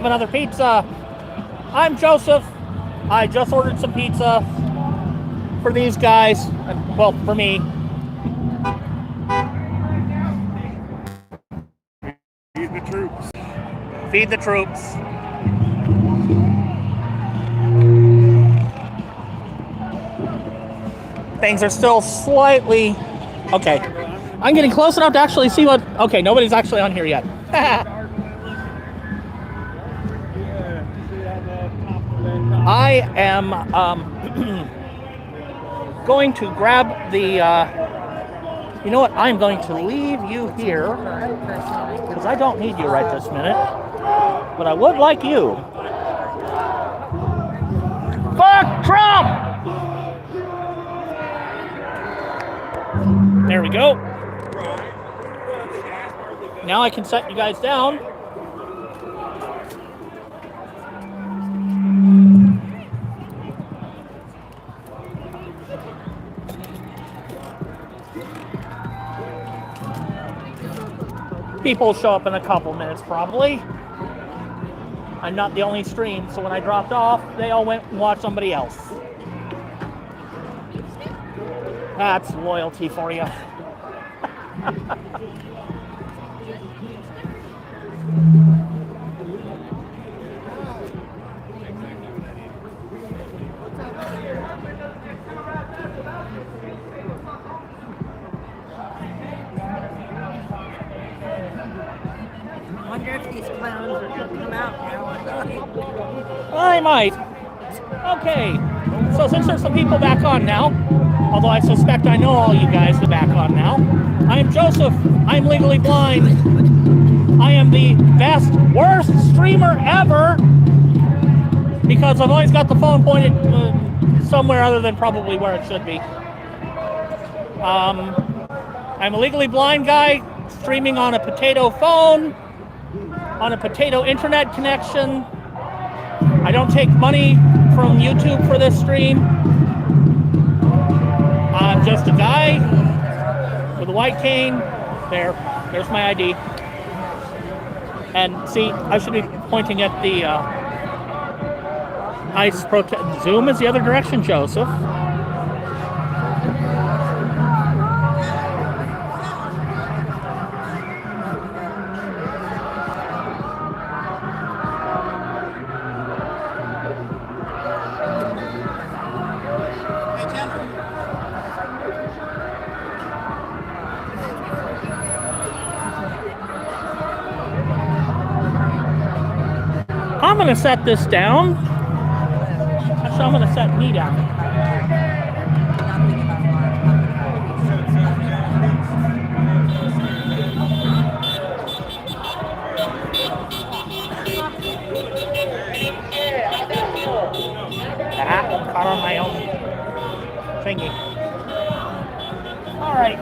Another pizza. I'm Joseph. I just ordered some pizza for these guys. Well, for me. Feed the troops. Feed the troops. Things are still slightly... Okay. I'm getting close enough to actually see what... Okay, nobody's actually on here yet. I am going to grab the... you know what? I'm going to leave you here because I don't need you right this minute. But I would like you. Fuck Trump! There we go. Now I can set you guys down. People will show up in a couple minutes probably. I'm not the only stream, so when I dropped off, they all went and watched somebody else. That's loyalty for you. I wonder if these clowns are going to come out now. I might. Okay, so since there's some people back on now, although I suspect I know all you guys are back on now, I am Joseph. I'm legally blind. I am the best, worst streamer ever because I've always got the phone pointed somewhere other than probably where it should be. I'm a legally blind guy streaming on a potato phone, on a potato internet connection. I don't take money from YouTube for this stream. I'm just a guy with a white cane. There's my ID. And see, I should be pointing at the ICE protest. Zoom is the other direction, Joseph. I'm going to set this down. Actually, I'm going to set me down. Caught on my own thingy. All right.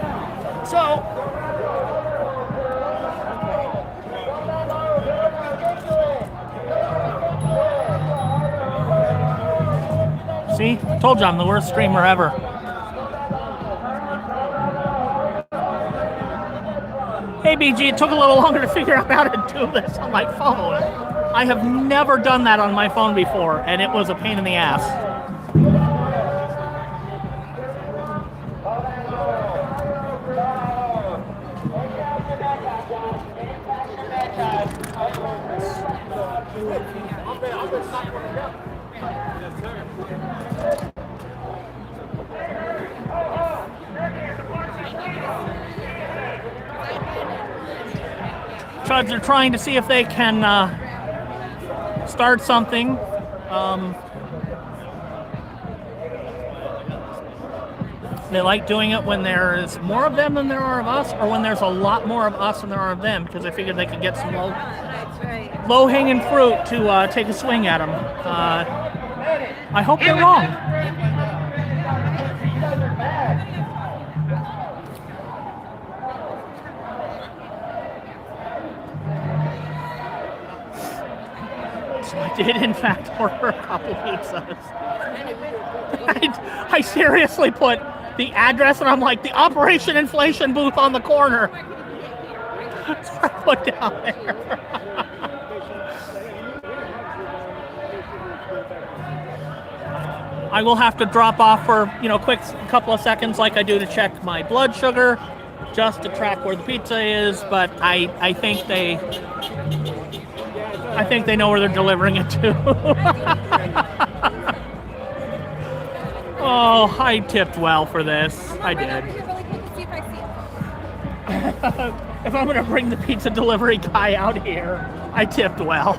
So... See? I told you I'm the worst streamer ever. Hey BG, it took a little longer to figure out how to do this on my phone. I have never done that on my phone before, and it was a pain in the ass. They're trying to see if they can start something. They like doing it when there's more of them than there are of us, or when there's a lot more of us than there are of them, because they figured they could get some low-hanging fruit to take a swing at them. I hope they're wrong. So I did, in fact, order a couple pizzas. I seriously put the address, and I'm like, the Operation Inflation booth on the corner. So I put down there. I will have to drop off for, quick couple of seconds like I do to check my blood sugar, just to track where the pizza is, but I think they know where they're delivering it to. Oh, I tipped well for this. I did. If I'm gonna bring the pizza delivery guy out here, I tipped well.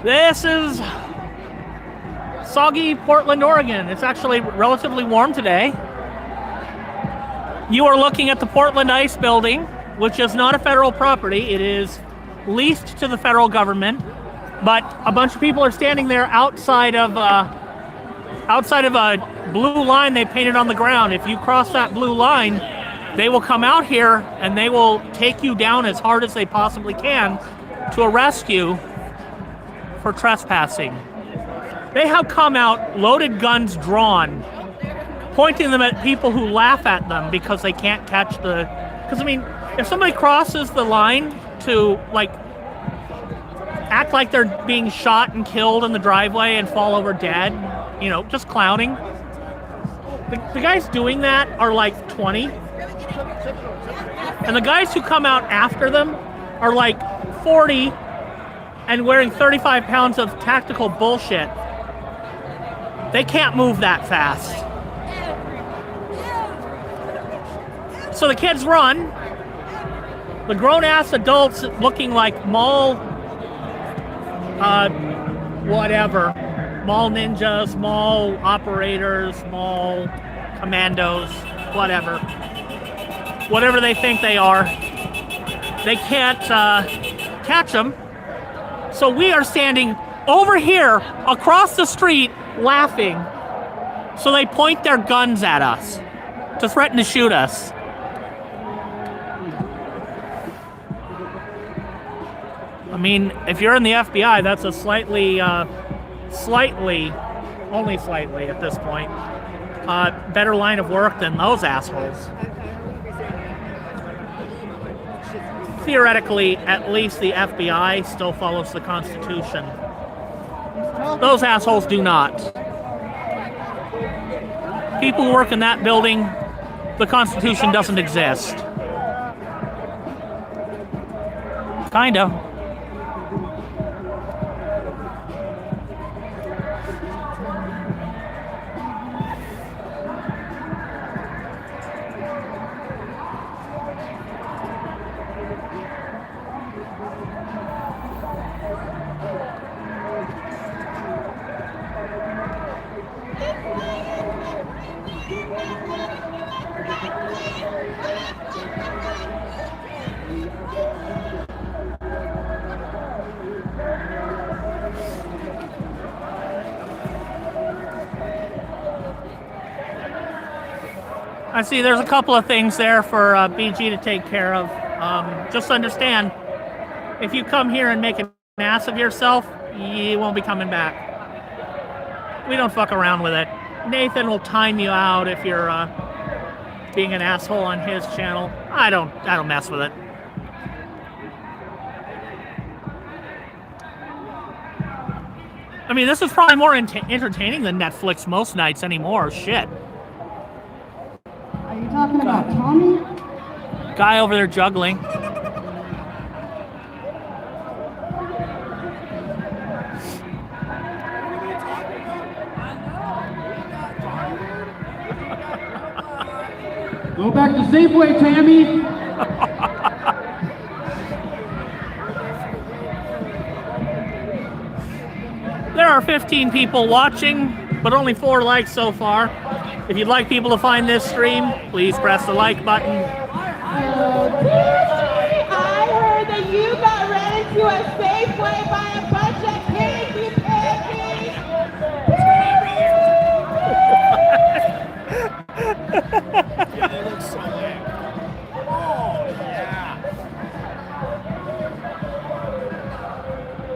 This is soggy Portland, Oregon. It's actually relatively warm today. You are looking at the Portland Ice Building, which is not a federal property. It is leased to the federal government, but a bunch of people are standing there outside of a blue line they painted on the ground. If you cross that blue line, they will come out here and they will take you down as hard as they possibly can to arrest you for trespassing. They have come out, loaded guns drawn, pointing them at people who laugh at them because they can't catch the... Because, if somebody crosses the line to, act like they're being shot and killed in the driveway and fall over dead, just clowning. The guys doing that are 20. And the guys who come out after them are 40 and wearing 35 pounds of tactical bullshit. They can't move that fast. So the kids run. The grown-ass adults looking like mall ninjas, mall operators, mall commandos, whatever they think they are. They can't catch them. So we are standing over here across the street laughing. So they point their guns at us to threaten to shoot us. If you're in the FBI, that's a only slightly at this point, better line of work than those assholes. Theoretically, at least the FBI still follows the Constitution. Those assholes do not. People who work in that building, the Constitution doesn't exist. Kinda. I see there's a couple of things there for BG to take care of. Just understand, if you come here and make an ass of yourself, you won't be coming back. We don't fuck around with it. Nathan will time you out if you're being an asshole on his channel. I don't mess with it. This is probably more entertaining than Netflix most nights anymore. Shit. Are you talking about Tommy? Guy over there juggling. Go back to Safeway, Tammy. There are 15 people watching, but only 4 likes so far. If you'd like people to find this stream, please press the like button. I heard that you got ran into a Safeway by a bunch of crazy piggies. Yeah, they look so lame. Oh, yeah.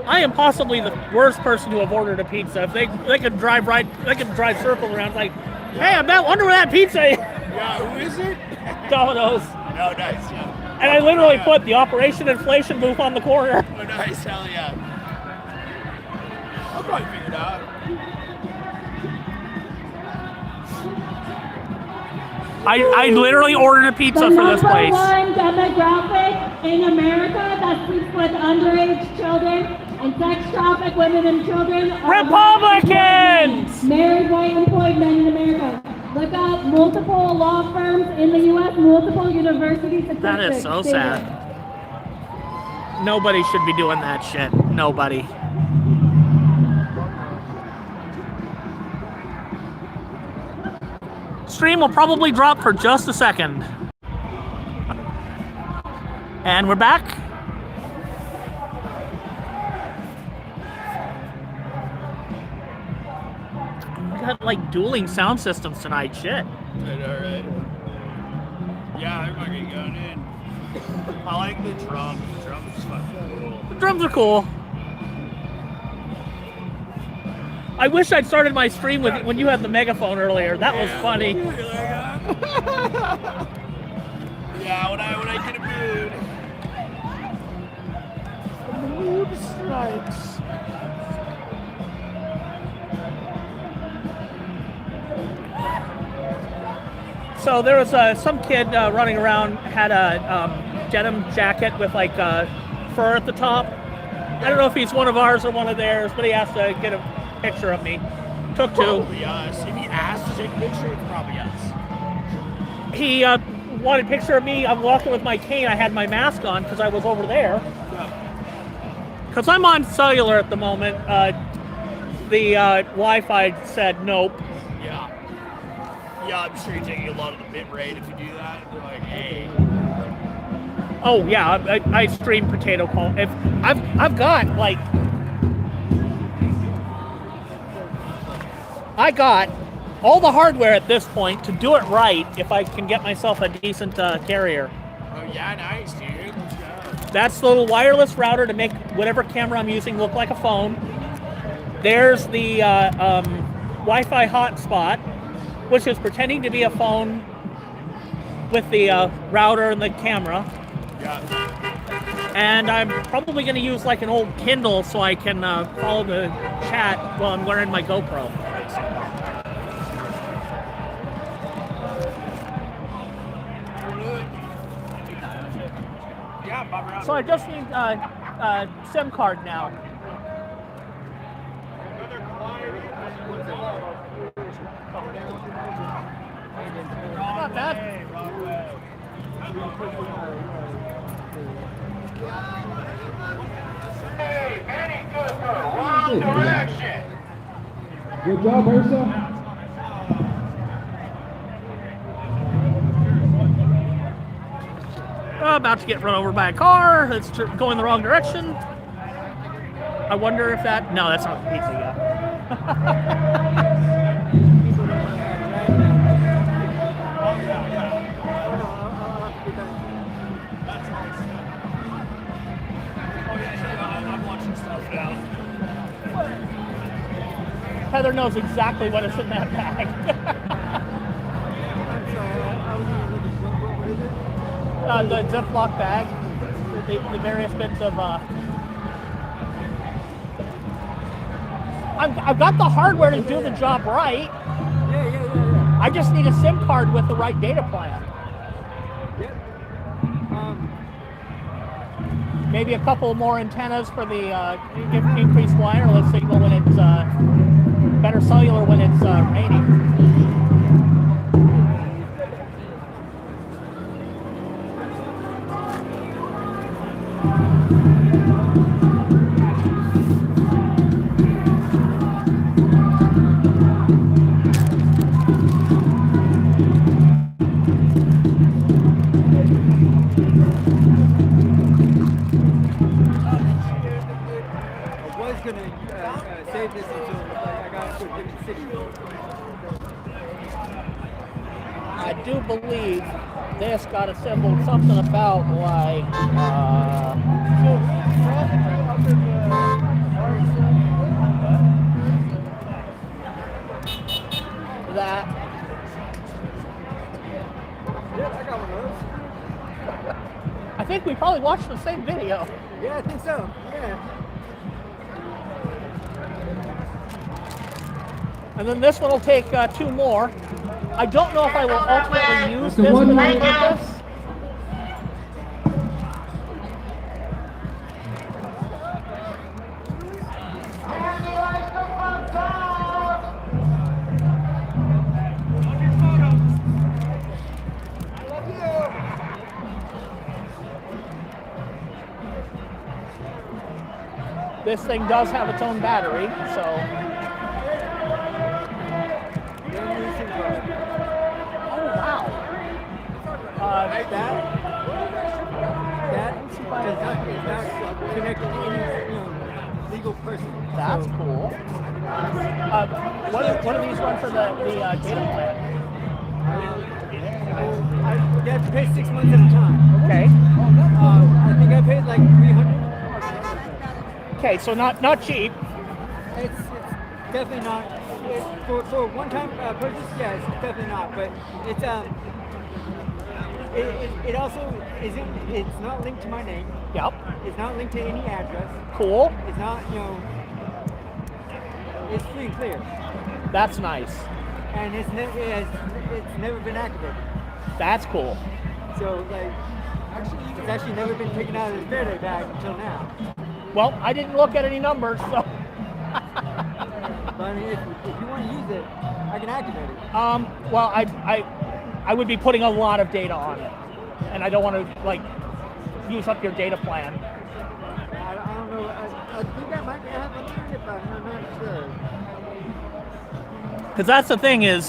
I am possibly the worst person to have ordered a pizza. If they could drive circles around, like, hey, I wonder where that pizza is. Yeah, who is it? Domino's. Oh, nice, yeah. And I literally put the Operation Inflation booth on the corner. Oh, nice, hell yeah. I'll probably figure it out. I literally ordered a pizza The for this number place. one demographic in America that sleeps with underage children and sex traffic women and children are Republicans! married white employed men in America. Look up multiple law firms in the U.S., multiple university statistics. That is so Say sad. it. Nobody should be doing that shit. Nobody. Stream will probably drop for just a second. And we're back. We got like dueling sound systems tonight. Shit. Alright. Yeah, I'm not getting going in. I like the drums. The drums is fucking cool. The drums are cool. I wish I'd started my stream with when you had the megaphone earlier. That was funny. Yeah, when I get a mood. The mood strikes. So there was some kid running around, had a denim jacket with like fur at the top. I don't know if he's one of ours or one of theirs, but he asked to get a picture of me. Took two. Probably us. If he asked to take a picture, it's probably us. He wanted a picture of me. I'm walking with my cane. I had my mask on because I was over there. Because I'm on cellular at the moment. The Wi-Fi said nope. Yeah. Yeah, I'm sure you're taking a lot of the bit rate if you do that. They're like, hey. Oh yeah, I stream potato call. If I've got like I got all the hardware at this point to do it right if I can get myself a decent carrier. Oh yeah, nice, dude. Let's go. That's the little wireless router to make whatever camera I'm using look like a phone. There's the Wi-Fi hotspot, which is pretending to be a phone with the router and the camera. Yeah. And I'm probably going to use like an old Kindle so I can follow the chat while I'm wearing my GoPro. Yeah, Bob around. So I just need a SIM card now. Not bad. Hey, Benny Cooper, wrong direction. Good job, Ursa. About to get run over by a car. It's going the wrong direction. I wonder if that... No, that's not the pizza yet. I'm watching stuff now. Heather knows exactly what is in that bag. The Ziploc bag, the various bits of. I've got the hardware to do the job right. Yeah. I just need a SIM card with the right data plan. Maybe a couple more antennas for the increased wireless signal when it's better cellular when it's raining. Save this until I got to a different city. I do believe this got assembled something about like we probably watched the same video. Yeah, I think so. Yeah. And then this one will take 2 more. I don't know if I will ultimately use this for that purpose. This thing does have its own battery, so. Oh wow! That is not connected to any legal person. That's So, cool. What do these run for the data plan? You have to pay 6 months at a time. Okay. I think I paid like 300. Okay, so not cheap. It's definitely not. For a one-time purchase, yeah, it's definitely not. But it's it also isn't. It's not linked to my name. Yep. It's not linked to any address. Cool. It's not. It's free and clear. That's nice. And it's never been activated. That's cool. So like, it's actually never been taken out of the Faraday bag until now. Well, I didn't look at any numbers, so. But I mean, if you want to use it, I can activate it. Well, I would be putting a lot of data on it, and I don't want to like use up your data plan. I don't know. I think I might have unlimited, but I'm not sure. Because that's the thing is,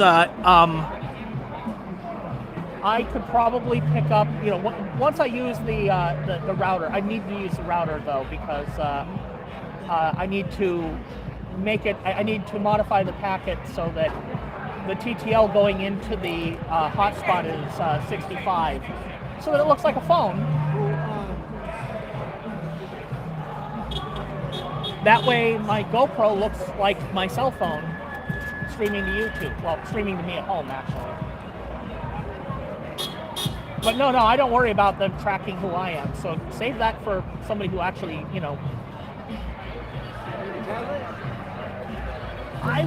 I could probably pick up, once I use the router. I need to use the router though because I need to make it. I need to modify the packet so that the TTL going into the hotspot is 65, so that it looks like a phone. That way, my GoPro looks like my cell phone streaming to YouTube. Well, streaming to me at home actually. But no, I don't worry about them tracking who I am. So save that for somebody who actually, I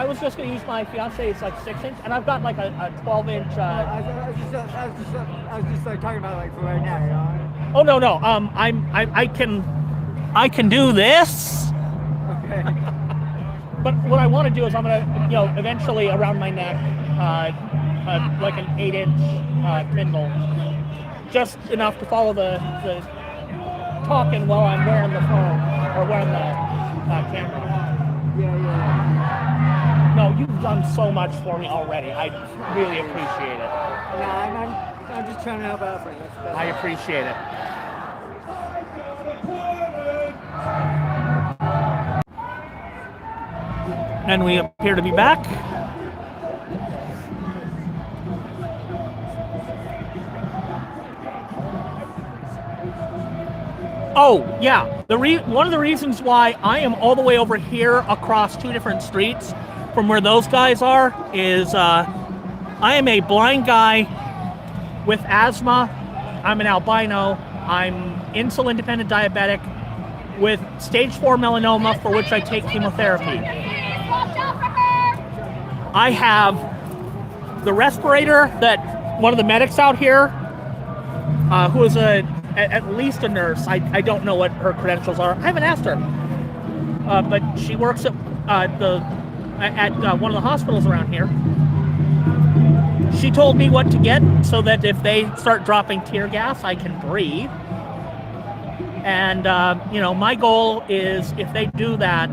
was just gonna use my fiance's like 6-inch, and I've got like a 12-inch. I was just like talking about like for right now. Oh no. I can do this. Okay. But what I want to do is I'm gonna, eventually around my neck, like an 8-inch Kindle, just enough to follow the talking while I'm wearing the phone or wearing the camera. Yeah. No, you've done so much for me already. I really appreciate it. No, I'm just trying to help out for you. I appreciate it. And we appear to be back. Oh, yeah. One of the reasons why I am all the way over here across 2 different streets from where those guys are is I am a blind guy with asthma. I'm an albino. I'm insulin-dependent diabetic with stage 4 melanoma, for which I take chemotherapy. I have the respirator that one of the medics out here, who is at least a nurse. I don't know what her credentials are. I haven't asked her, but she works at one of the hospitals around here. She told me what to get so that if they start dropping tear gas, I can breathe. And my goal is if they do that,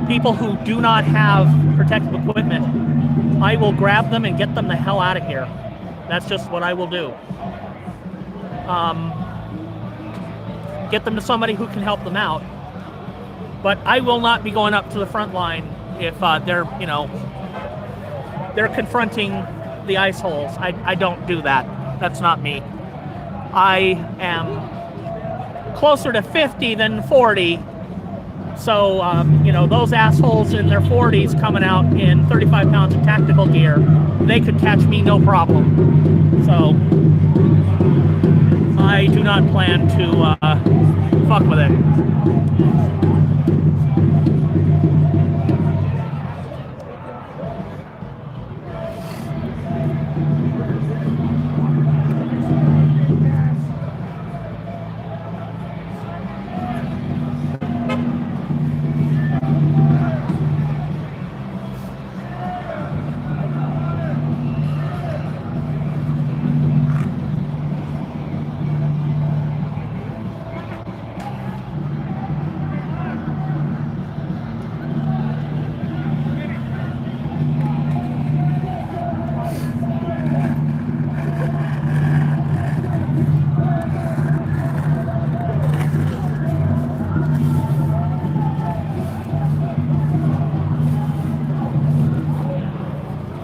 people who do not have protective equipment, I will grab them and get them the hell out of here. That's just what I will do. Get them to somebody who can help them out. But I will not be going up to the front line if they're confronting the ice holes. I don't do that. That's not me. I am closer to 50 than 40. So, those assholes in their 40s coming out in 35 pounds of tactical gear, they could catch me no problem. So, I I do not plan to fuck with it.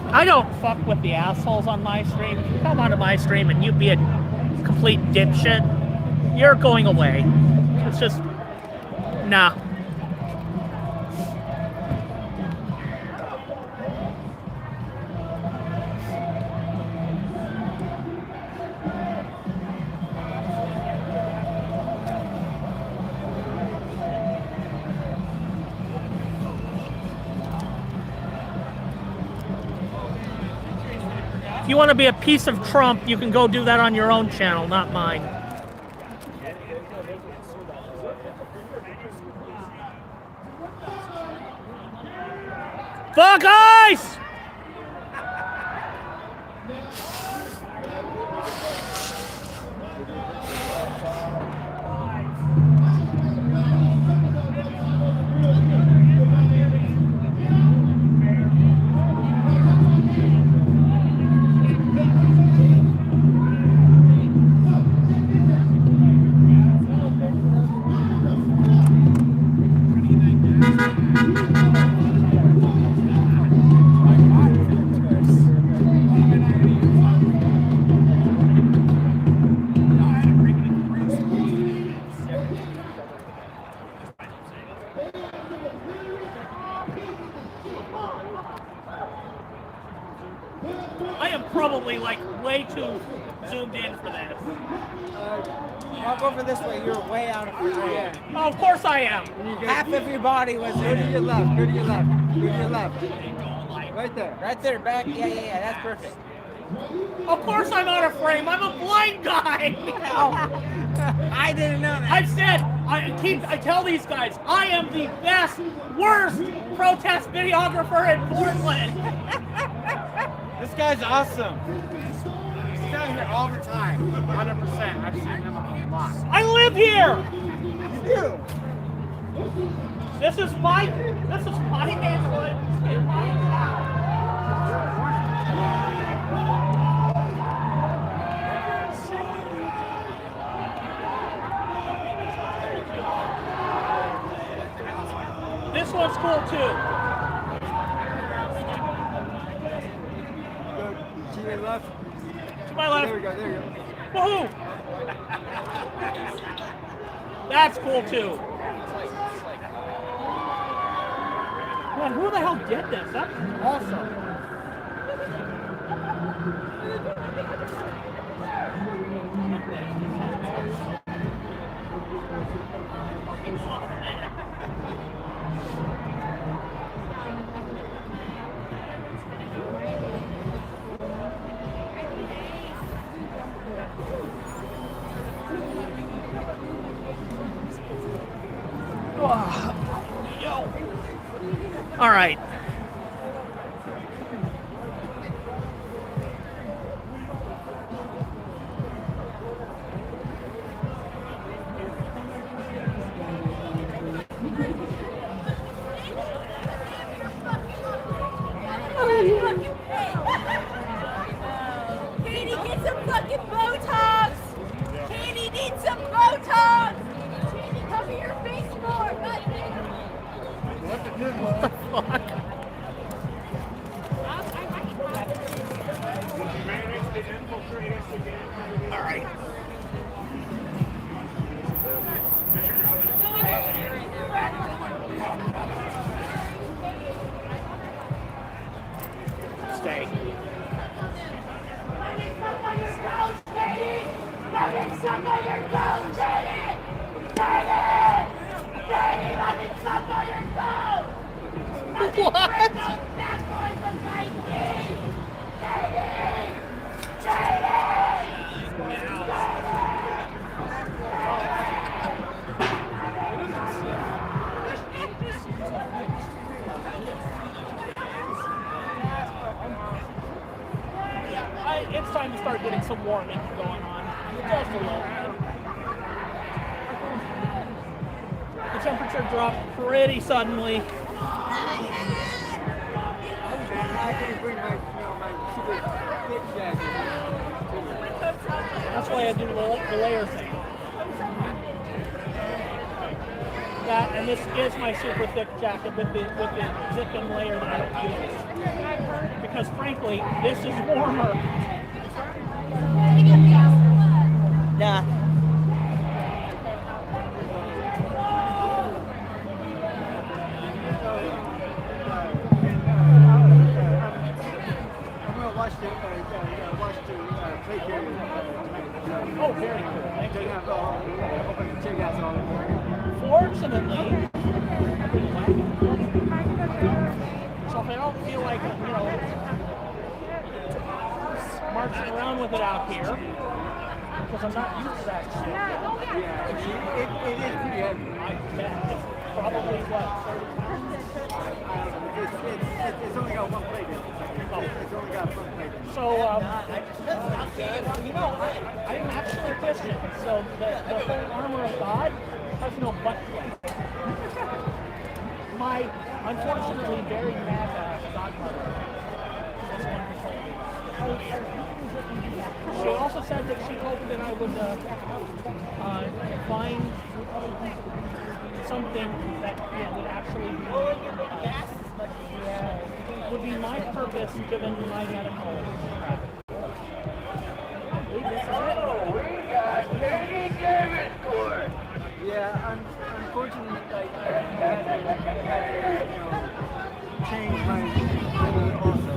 I don't fuck with the assholes on my stream. If you come onto my stream and you be a complete dipshit, you're going away. It's just, nah. If you want to be a piece of Trump, you can go do that on your own channel, not mine. Fuck ice! I am probably like way too zoomed in for this. Walk over this way. You're way out of frame. Yeah. Oh, of course I am. Half of your body was go to your left. Go to your left. Go to your left. Right there. Right there. Back. Yeah. That's perfect. Of course I'm out of frame. I'm a blind guy. I didn't know that. I've said, I tell these guys, I am the best, worst protest videographer in Portland. This guy's awesome. He's down here all the time. 100%. I've seen him a lot. I live here. You do. This is my neighborhood. And my town. This one's cool too. To your left. To my left. There we go. Woohoo! That's cool too. Man, who the hell did this? That's awesome. All right. Katie, get some fucking Botox! Katie needs some Botox! Katie, cover your face more! Goddamn! What the fuck? What? It's time to start getting some warming going on. Just a little bit. The temperature dropped pretty suddenly. That's why I do the layer thing. That, and this is my super thick jacket with the zip-in layer that I don't use. Because frankly, this is warmer. Nah. Oh, very good. Thank you. Fortunately, so if I don't feel like, marching around with it out here, because I'm not used to that shit. It is pretty heavy. I bet it's probably what, 30 pounds? It's only got one plate in it. It's only got one plate in it. So, I'm actually a Christian, so the whole armor of God has no butt plate. My, unfortunately, very mad godmother was wonderful. She also said that she hoped that I would find something that would actually be, would be my purpose given my medical practice. Yeah, unfortunately, I had to, change my also.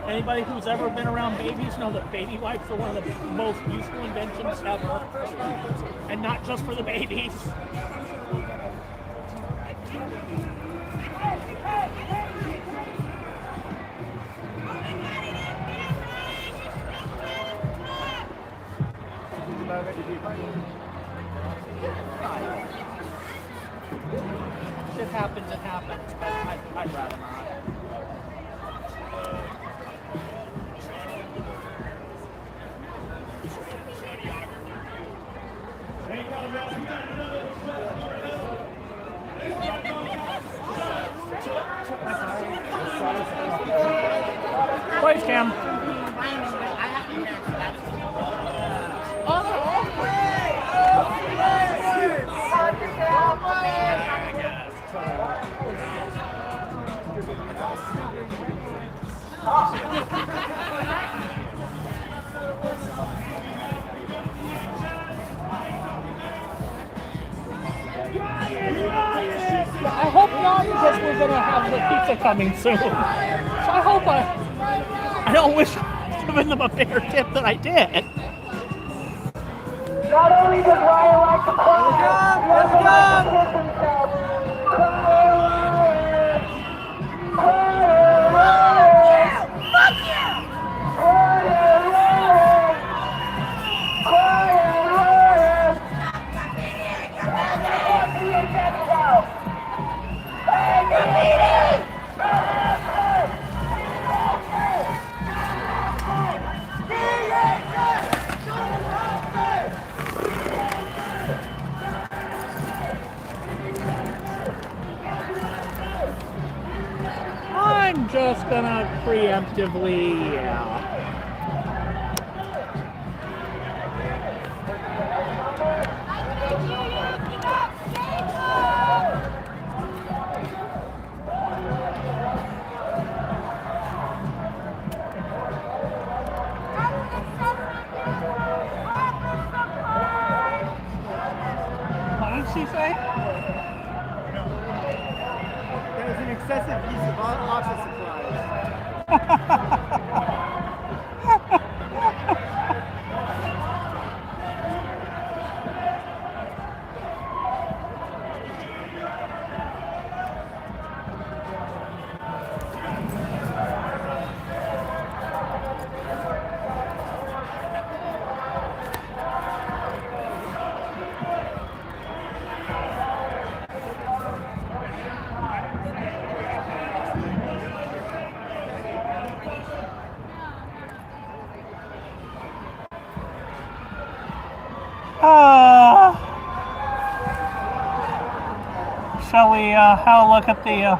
Anybody who's ever been around babies know that baby wipes are one of the most useful inventions ever. And not just for the babies. If it happens, it happens. But I'd rather not. Twice, Cam. I hope not, because we're gonna have the pizza coming soon. So I hope I don't wish I'd given them a bigger tip than I did. Not only does Ryan like to play, I'm just gonna preemptively, did she say? There was an excessive use of office supplies. Shall we have a look at the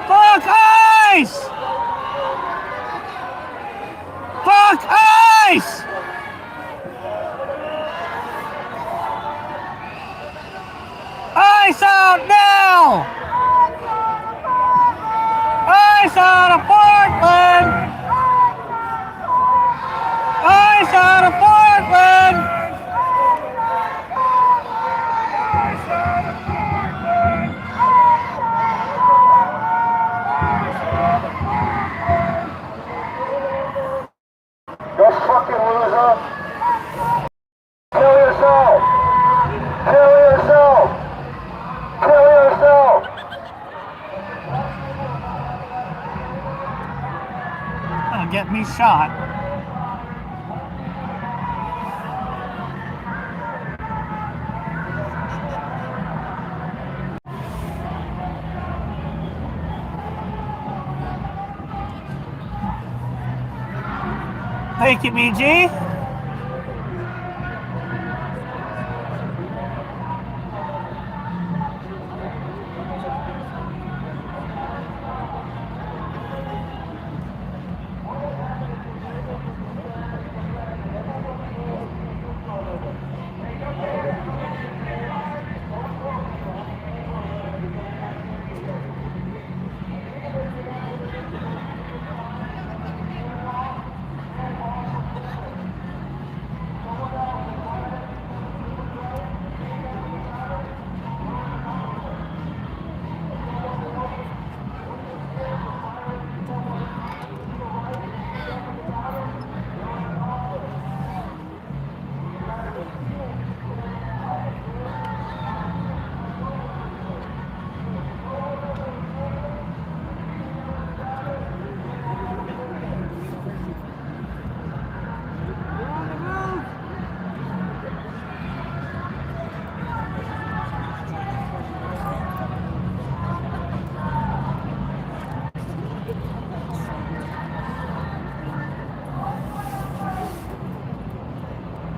Fuck ice! Fuck ice! Ice out now! Ice out of Portland! Ice out of Portland! You fucking loser! Kill yourself! Kill yourself! Kill yourself! Gonna get me shot. Thank you, BG.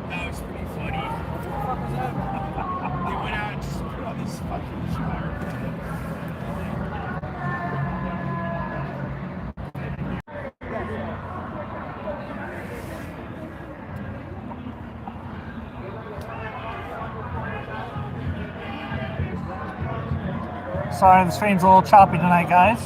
That was pretty funny. They went out and just put on this fucking shower. Sorry, the stream's a little choppy tonight, guys.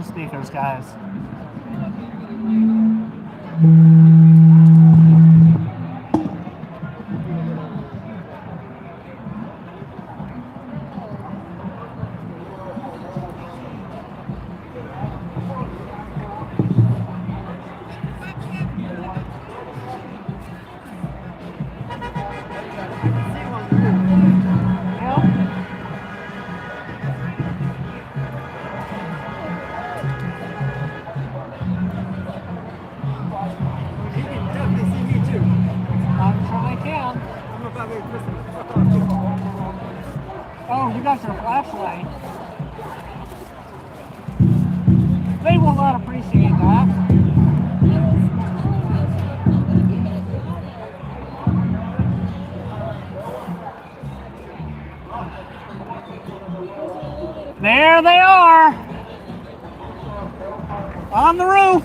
speakers, guys. He can definitely see me too. I'm sure they can. I'm about to piss him. Oh, you got your flashlight. They will not appreciate that. There they are! On the roof!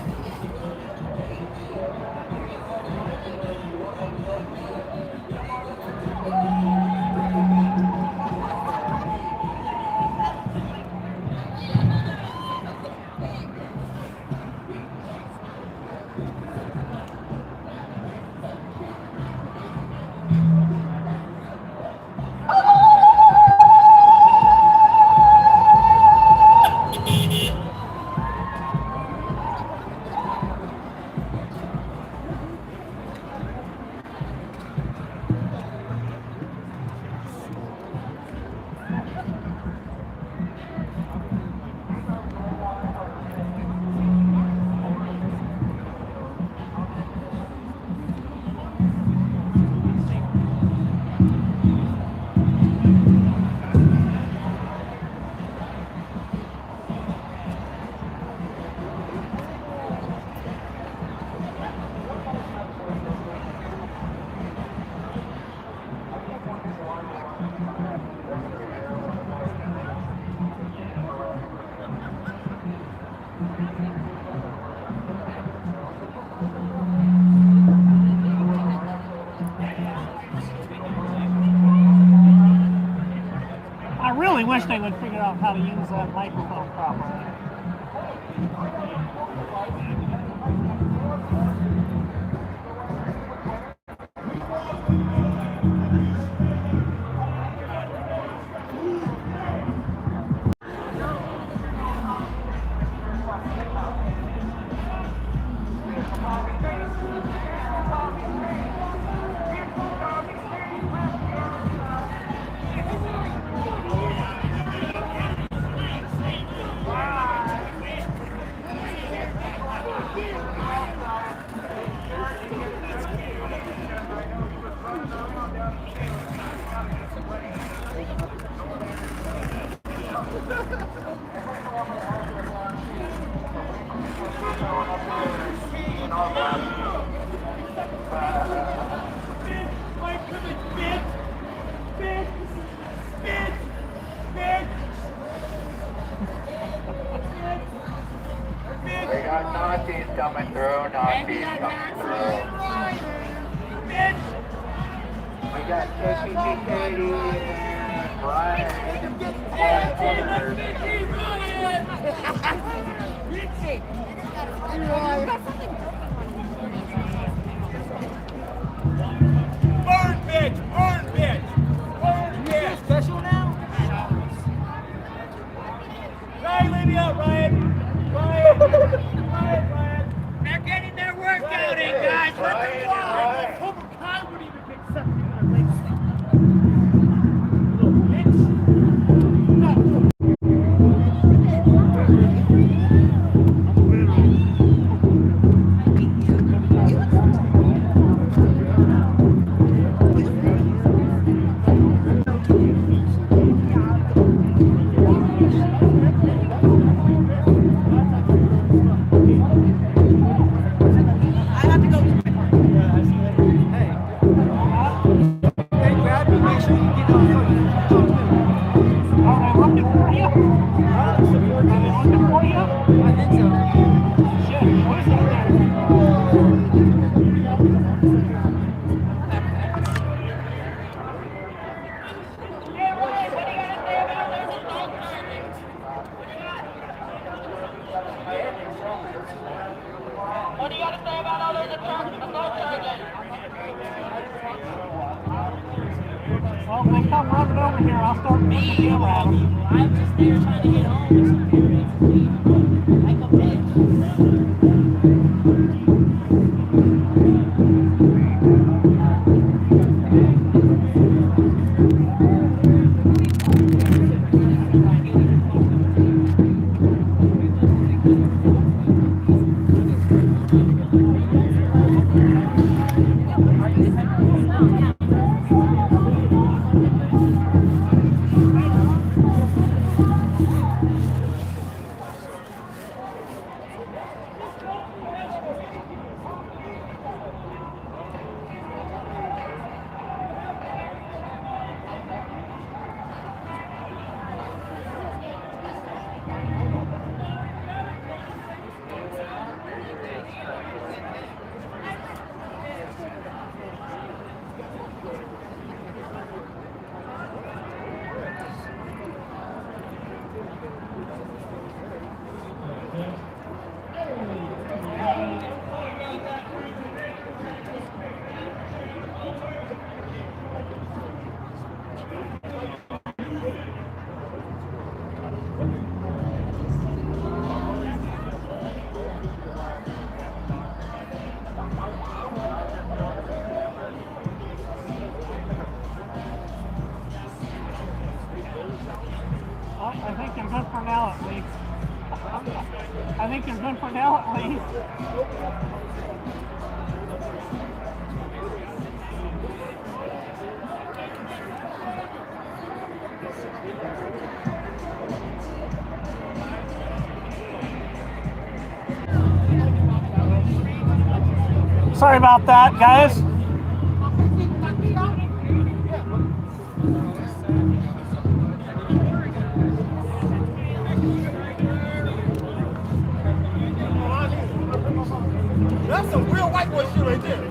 I really wish they would figure out how to use that microphone properly. We got Nazis coming through, Nazis coming through. We got KPT Katie and Brian and Burn, bitch! Burn, bitch! Burn, bitch! Special now? Ryan, leave me out, Ryan! Ryan! Ryan! They're getting their workout in, guys. Let them go. Cobra Kai would even pick something in their legs. Little bitch! Hey, grab me. Make sure you get on fucking. Are they looking for you? Are they looking for you? I think so. Shit, what is that? Well, they come running over here. I'll start putting the camera at them. I'm just there trying to get home with some parents and leave. Like a bitch. I think they're good for now, at least. I think they're good for now, at least. Sorry about that, guys. That's some real white boy shit right there.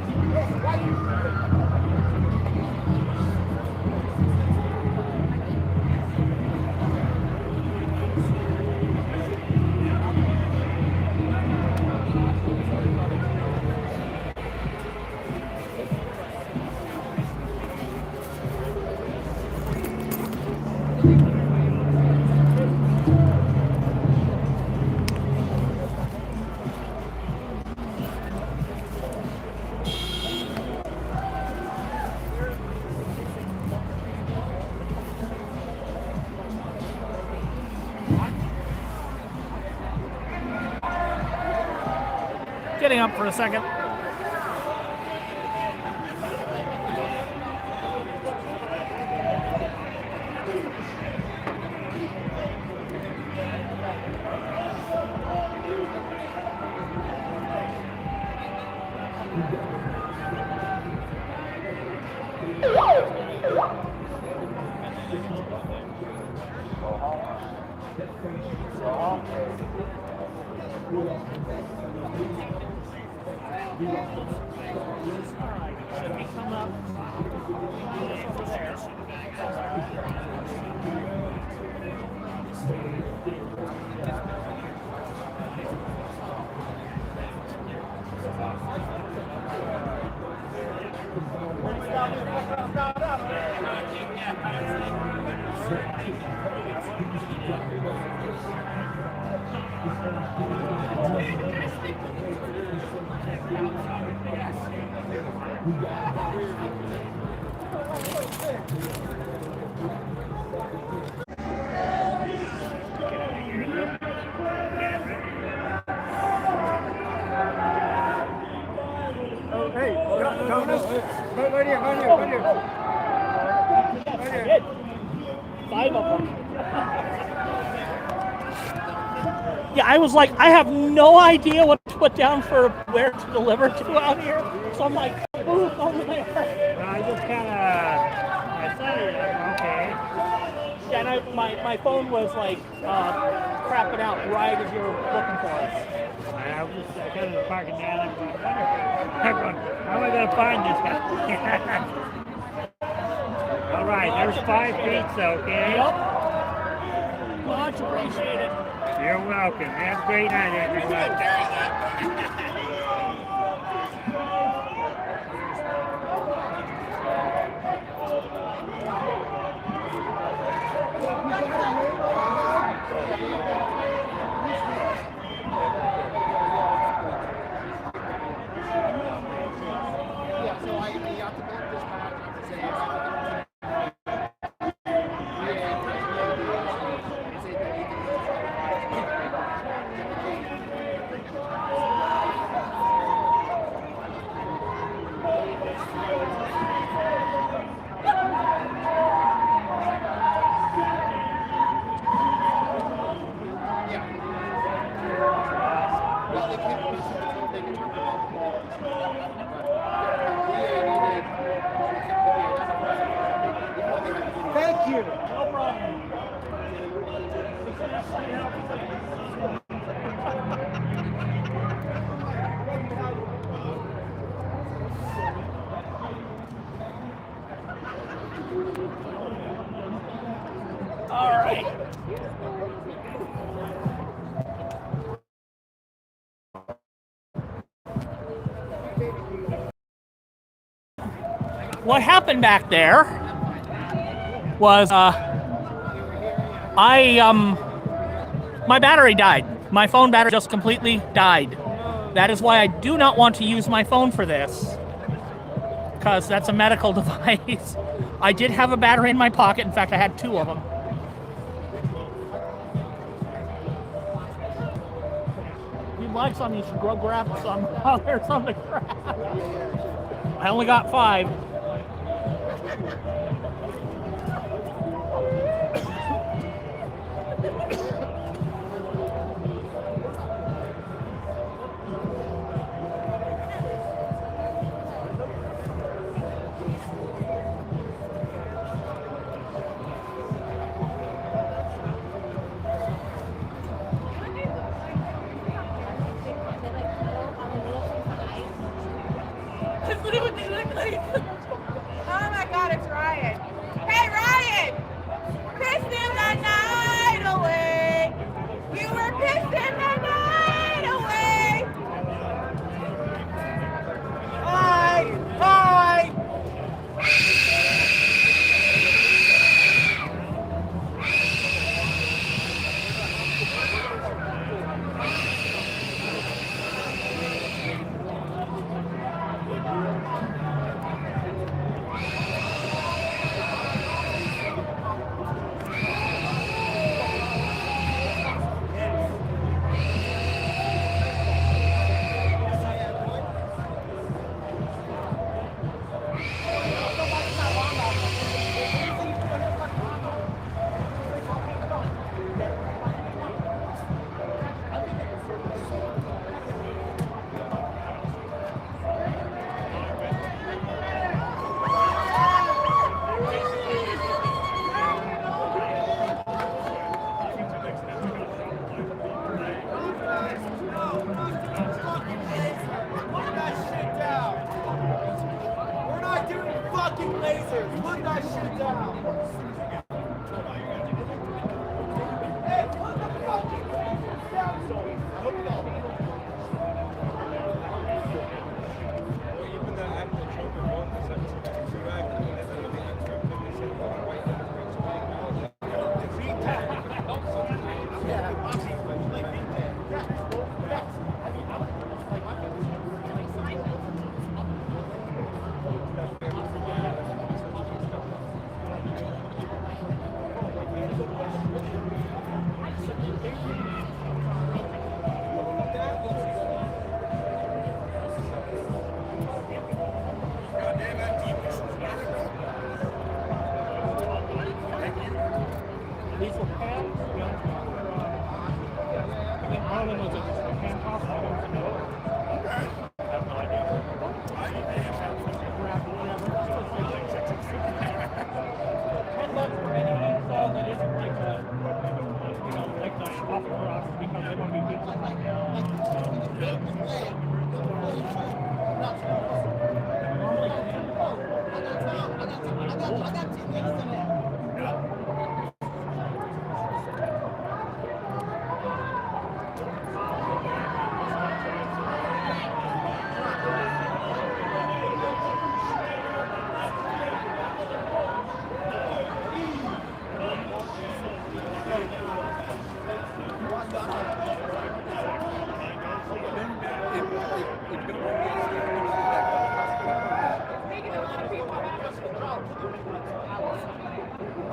Getting up for a second. Five of them. Yeah, I was like, I have no idea what to put down for where to deliver to out here. So I'm like, booth over there. I just kind of, I saw it, okay. Yeah, and my phone was like crapping out right as you were looking for us. I was just kind of parking down and going, how am I going to find this guy? All right, there's 5 pizza, okay? Yep. Much appreciated. You're welcome. Have a great night, everyone. What happened back there was my battery died. My phone battery just completely died. That is why I do not want to use my phone for this, because that's a medical device. I did have a battery in my pocket. In fact, I had 2 of them. If you'd like some, you should go grab some. Oh, there's some to grab. I only got 5. Oh my God, it's Ryan. Hey, Ryan! Pissing the night away. You were pissing the night away. Hi! Hi!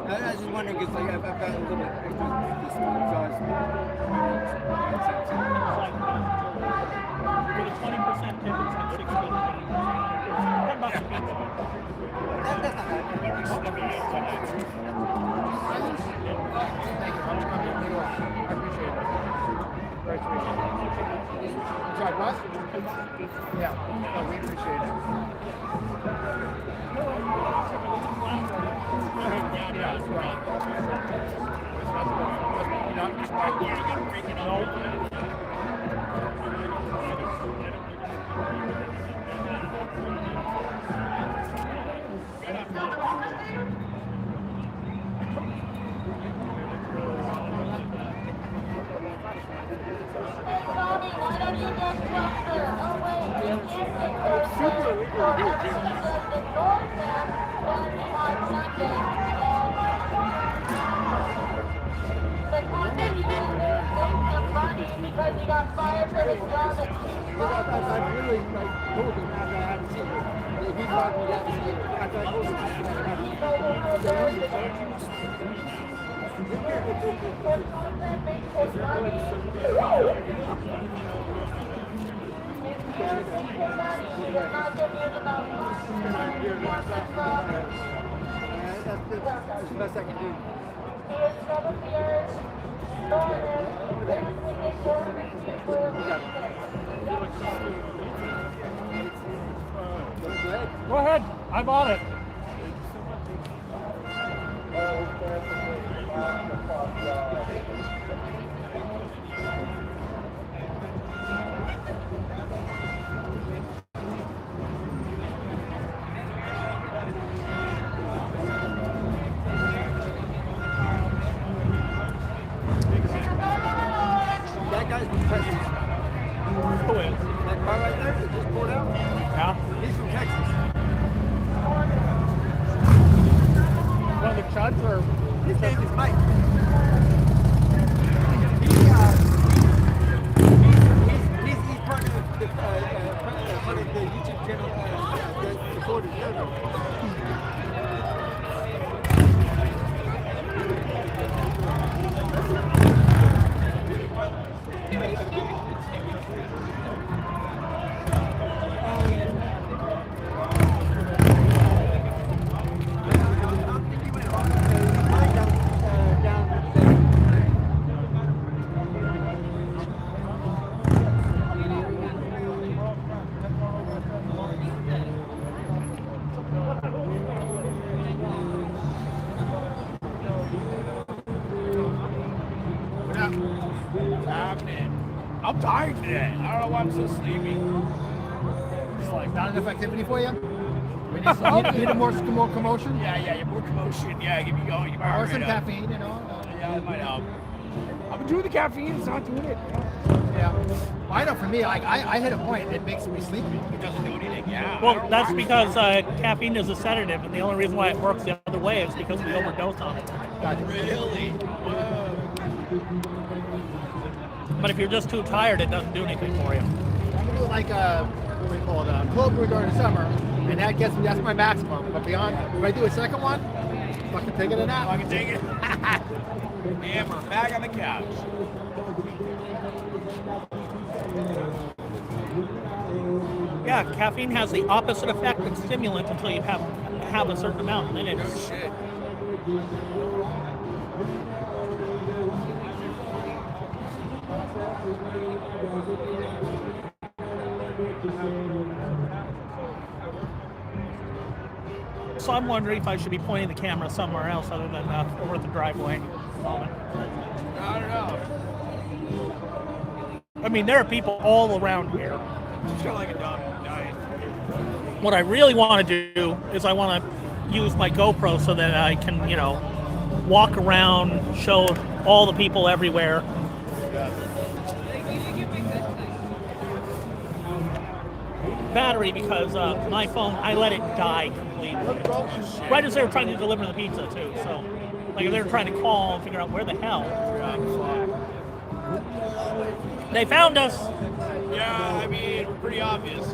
I was just wondering because like I've got a little bit extra this size. With a 20% tip, it's like 16. That's not bad. I appreciate it. Very appreciate it. Sorry, boss? Yeah, no, we appreciate it. Because he got fired from his job. I really told him after I hadn't seen him. He brought me down to see him. After I told him that's the best I can do. He is 7 years. Go ahead. I'm on it. That guy's from Texas. Who is? That car right there that just pulled out, Yeah. he's from Texas. One of the chuds or? His name is Mike. He's part of the YouTube channel, the Recorded Channel. I'm tired today. I don't know why I'm so sleepy. It's like not enough activity for you? We need more commotion? Yeah, more commotion. Yeah, give me going. Give me Or some caffeine, you know? Yeah, it might help. I've been doing the caffeine. It's not doing it. Yeah. Well, I know for me, like I hit a point, it makes me sleepy. It doesn't do anything. Yeah. Well, that's because caffeine is a sedative, and the only reason why it works the other way is because we overdose on it. Really? Whoa. But if you're just too tired, it doesn't do anything for you. I'm gonna do like what do we call it, cold brew during the summer, and that gets me, that's my maximum. But beyond, if I do a second one, fucking take it a nap. I can take it. And we're back on the couch. Yeah, caffeine has the opposite effect of stimulant until you have a certain amount, and then No it's shit. So I'm wondering if I should be pointing the camera somewhere else other than over at the driveway at the moment. I don't know. I mean, there are people all around here. It's kind of like a dumb diet. What I really want to do is I want to use my GoPro so that I can, walk around, show all the people everywhere. Battery, because my phone, I let it die completely. Right as they were trying to deliver the pizza too. So, like if they were trying to call and figure out where the hell. They found us. Yeah, I mean, we're pretty obvious.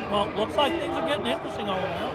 Well, looks like things are getting interesting over now.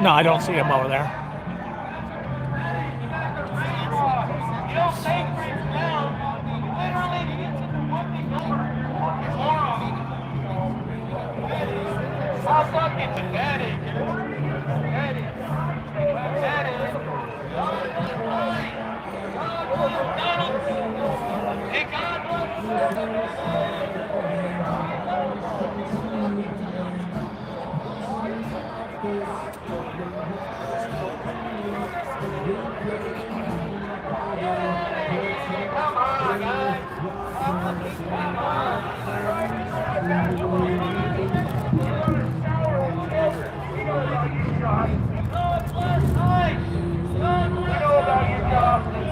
No, I don't see him over there.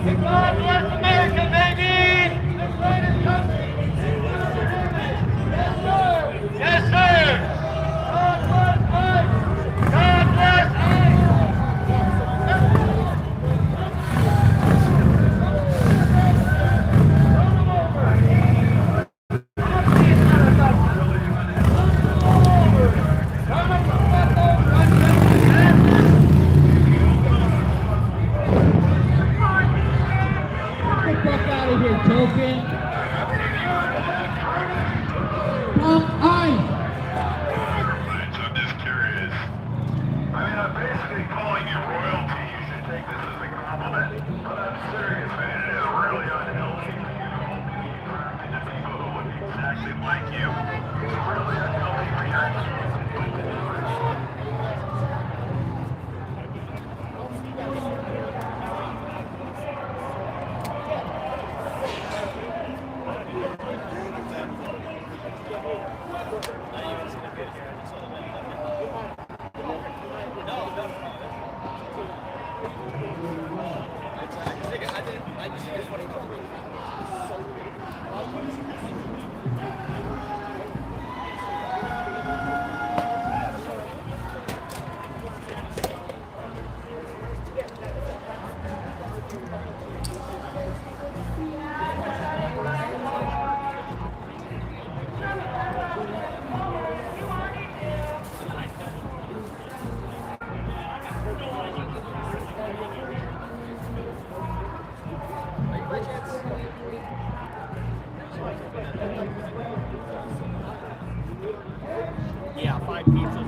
God bless America, baby! Yes, sir! God bless us! God bless us! broken. Ice. So I'm just curious. I mean, I'm basically calling you royalty. You should take this as a compliment. But I'm serious, man. It is really unhealthy for you to only be attracted to people who look exactly like you. It's really unhealthy for your Yeah, 5 pizzas.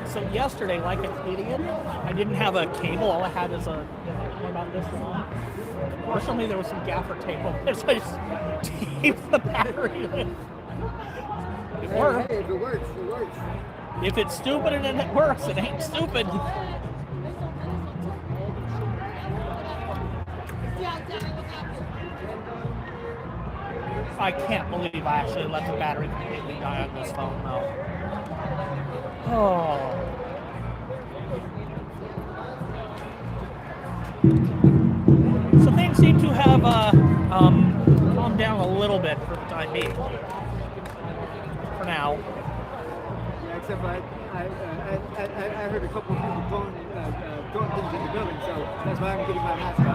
So yesterday, like an idiot, I didn't have a cable. All I had is a, what about this one? Fortunately, there was some gaffer tape on this. I just taped the battery in. It worked. Hey, if it works, it works. If it's stupid and it works, it ain't stupid. I can't believe I actually let the battery completely die on this phone now. Oh. So things seem to have calmed down a little bit for the time being. For now. Yeah, except I heard a couple of people throwing things in the building, so that's why I'm getting my mask on.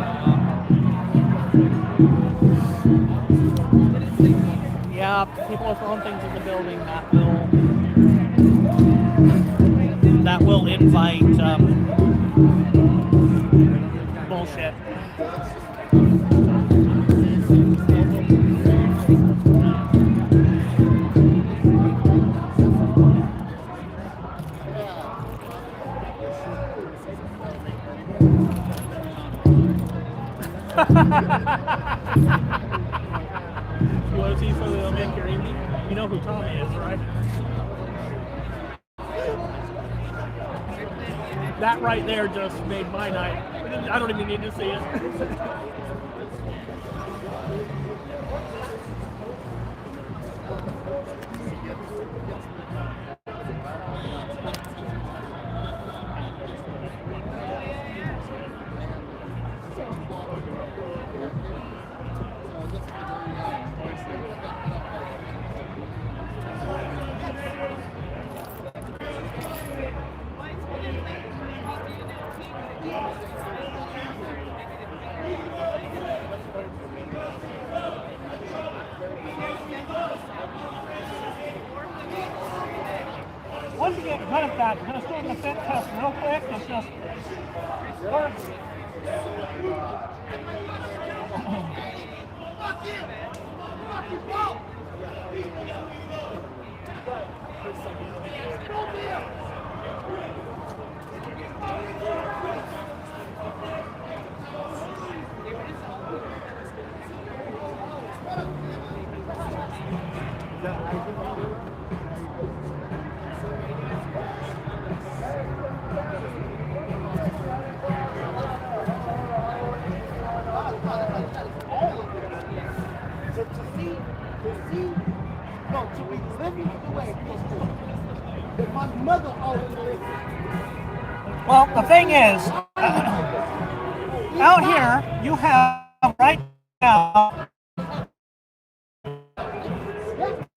Yeah, people are throwing things in the building that will invite bullshit. What is he so they'll make your evening? You know who Tommy is, right? That right there just made my night. I don't even need to see it. Once you get rid of that, just doing the fit test real quick. It's just works. My mother always listened. Well, the thing is, out here you have right now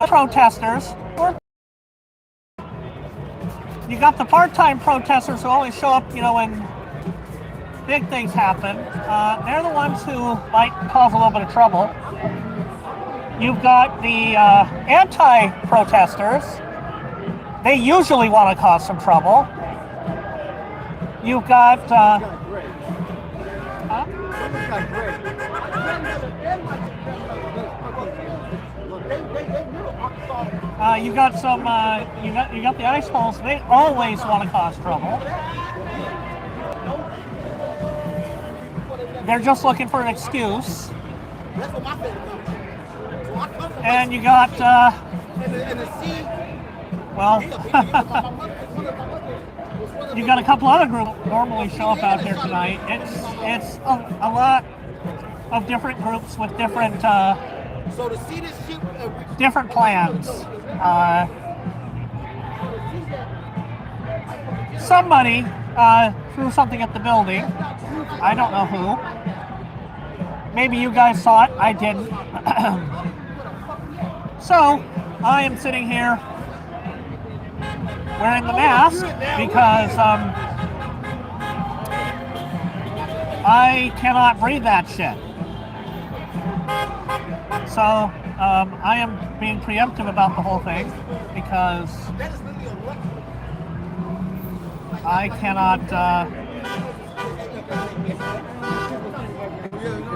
protesters. You got the part-time protesters who always show up, when big things happen. They're the ones who might cause a little bit of trouble. You've got the anti-protesters. They usually want to cause some trouble. You've got you got some you got the ice holes. They always want to cause trouble. They're just looking for an excuse. And you got well, you got a couple other groups that normally show up out here tonight. It's a lot of different groups with different different plans. Somebody threw something at the building. I don't know who. Maybe you guys saw it. I didn't. So I am sitting here wearing the mask because I cannot breathe that shit. So I am being preemptive about the whole thing because I cannot.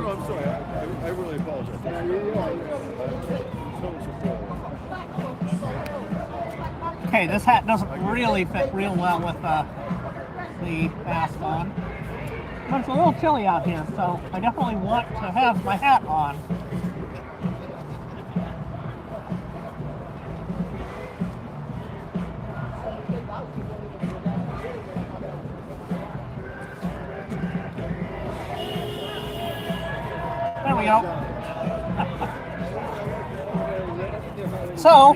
I'm sorry. I really apologize. Okay, this hat doesn't really fit real well with the mask on. But it's a little chilly out here, so I definitely want to have my hat on. There we go. So,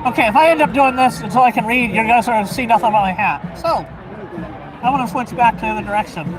okay, if I end up doing this until I can read, you guys are going to see nothing about my hat. So, I'm going to switch back to the other direction.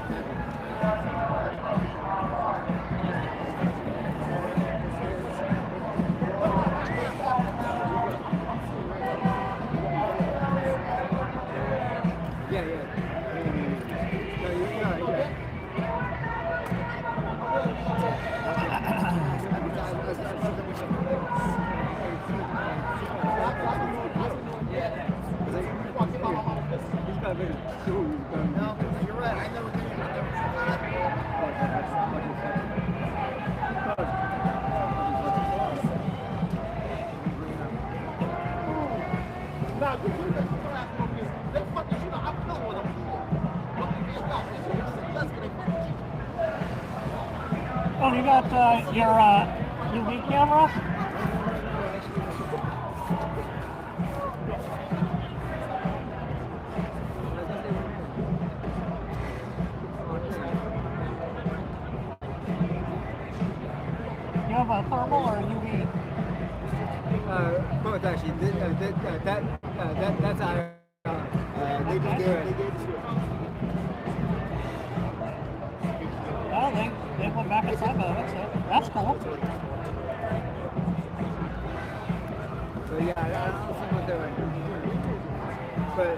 Oh, you got your UV camera? You have a thermal or a UV? Both actually. That's our. They gave it to us. Well, they went back inside of it, so that's cool. So yeah, I don't see what they're doing. But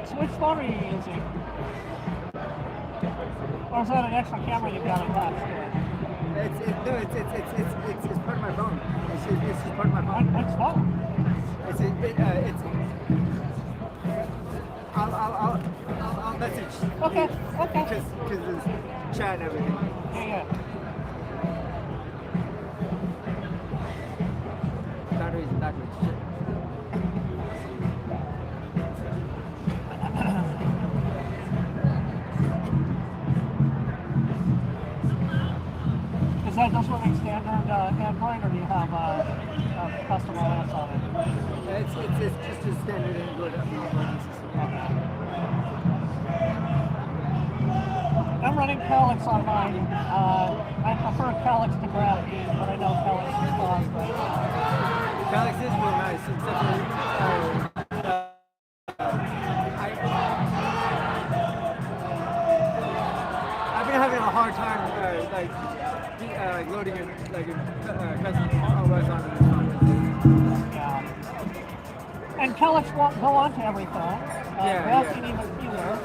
So which phone are you using? Or is that an extra camera you've got attached to it? it's part of my phone. It's part of my phone. Which phone? I'll message. Okay. Because there's chat and everything. Yeah. Batteries. Is that just running standard Android, or do you have a custom OS on it? It's just a standard Android operating system. I'm running Calyx on mine. I prefer Calyx to graphene, but I know Calyx is paused right now. Calyx is real nice, except for I've been having a hard time like loading it like custom OS onto this one. Yeah. And Calyx won't go onto every phone. Graphene even fewer.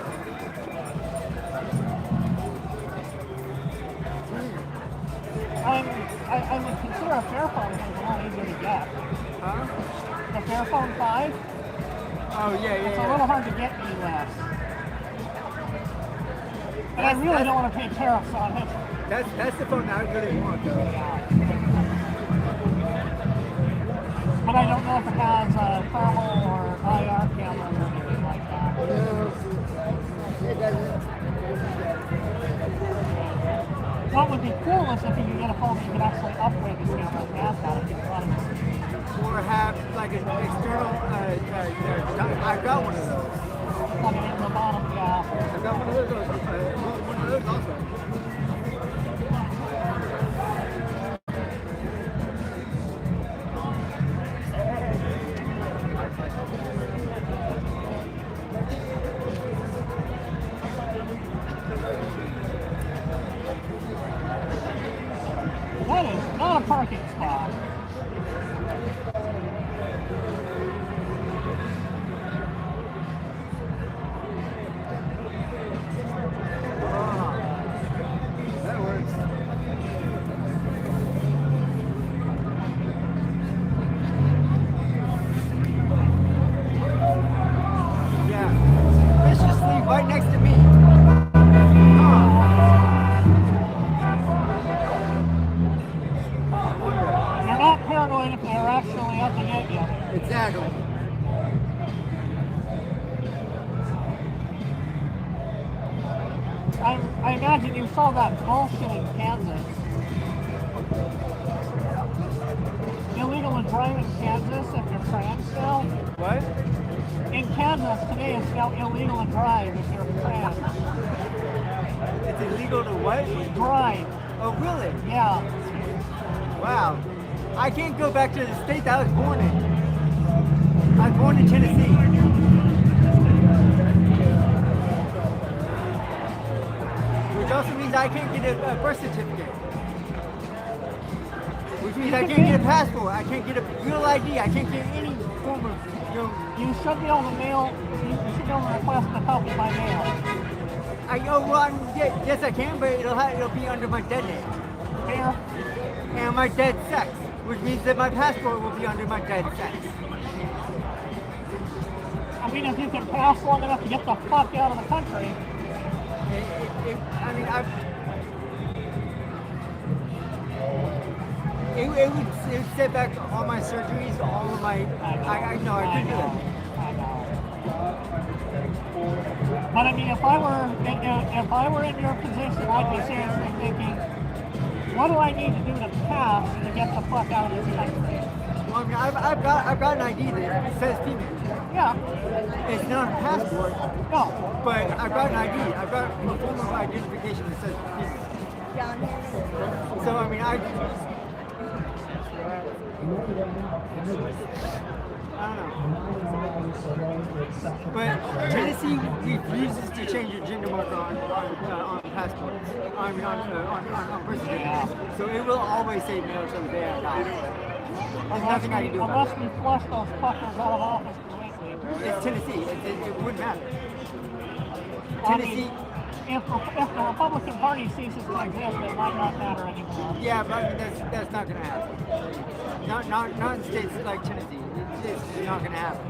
I would consider a Fairphone a lot easier to get. Huh? The Fairphone 5? Oh yeah. It's a little hard to get in the US. And I really don't want to pay tariffs on it. That's the phone that I really want though. But I don't know if it has a thermal or IR camera or anything like that. No, it doesn't. What would be cool is if you could get a phone that you could actually upgrade the camera and have that if you wanted to. Or have like an external, I've got one of those. Plug it in the bottom, yeah. I've got one of those also. That is not a parking spot. That works. Yeah. Viciously right next to me. You're not paranoid if they're actually out to get you. Exactly. I imagine you saw that bullshit in Kansas. Illegal to drive in Kansas if you're trans still. What? In Kansas today it's now illegal to drive if you're trans. It's illegal to what? Drive. Oh really? Yeah. Wow. I can't go back to the state that I was born in. I was born in Tennessee. Which also means I can't get a birth certificate. Which means I can't get a passport. I can't get a real ID. I can't get any form of, You should be able to mail, you should be able to request a copy by mail. Yes I can, but it'll be under my dead name. Here. And my dead sex. Which means that my passport will be under my dead sex. I mean, if you can pass long enough to get the fuck out of the country. It would set back all my surgeries, all of my. I couldn't do it. I know. But I mean, if I were in your position, I'd be seriously thinking, what do I need to do to pass to get the fuck out of this country? Well, I mean, I've got an ID that says female. Yeah. It's not a passport. No. But I've got an ID. I've got a form of identification that says female. So I mean, I don't know. But Tennessee refuses to change your gender marker on passports. I mean, on birth certificates. So it will always say male till the day I die. There's nothing I can do about unless we flush those fuckers out of office completely. It's Tennessee. It wouldn't matter. Tennessee. If the Republican Party ceases to exist, it might not matter anymore. Yeah, but I mean, that's not going to happen. Not in states like Tennessee. It's not going to happen.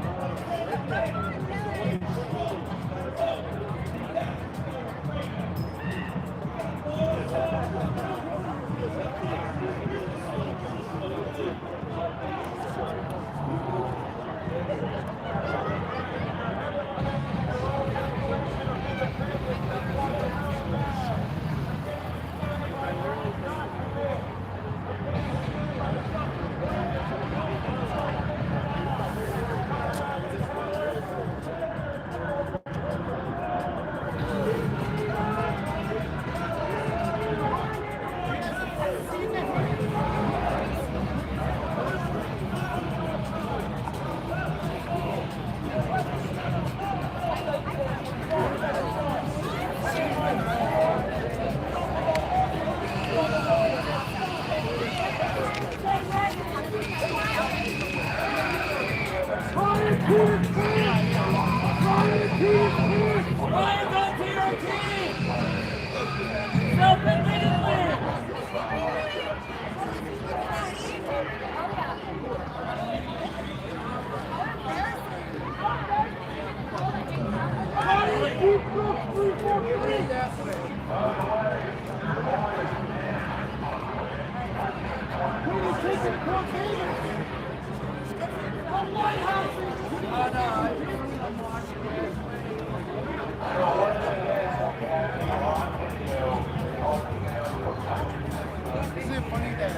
Isn't it funny that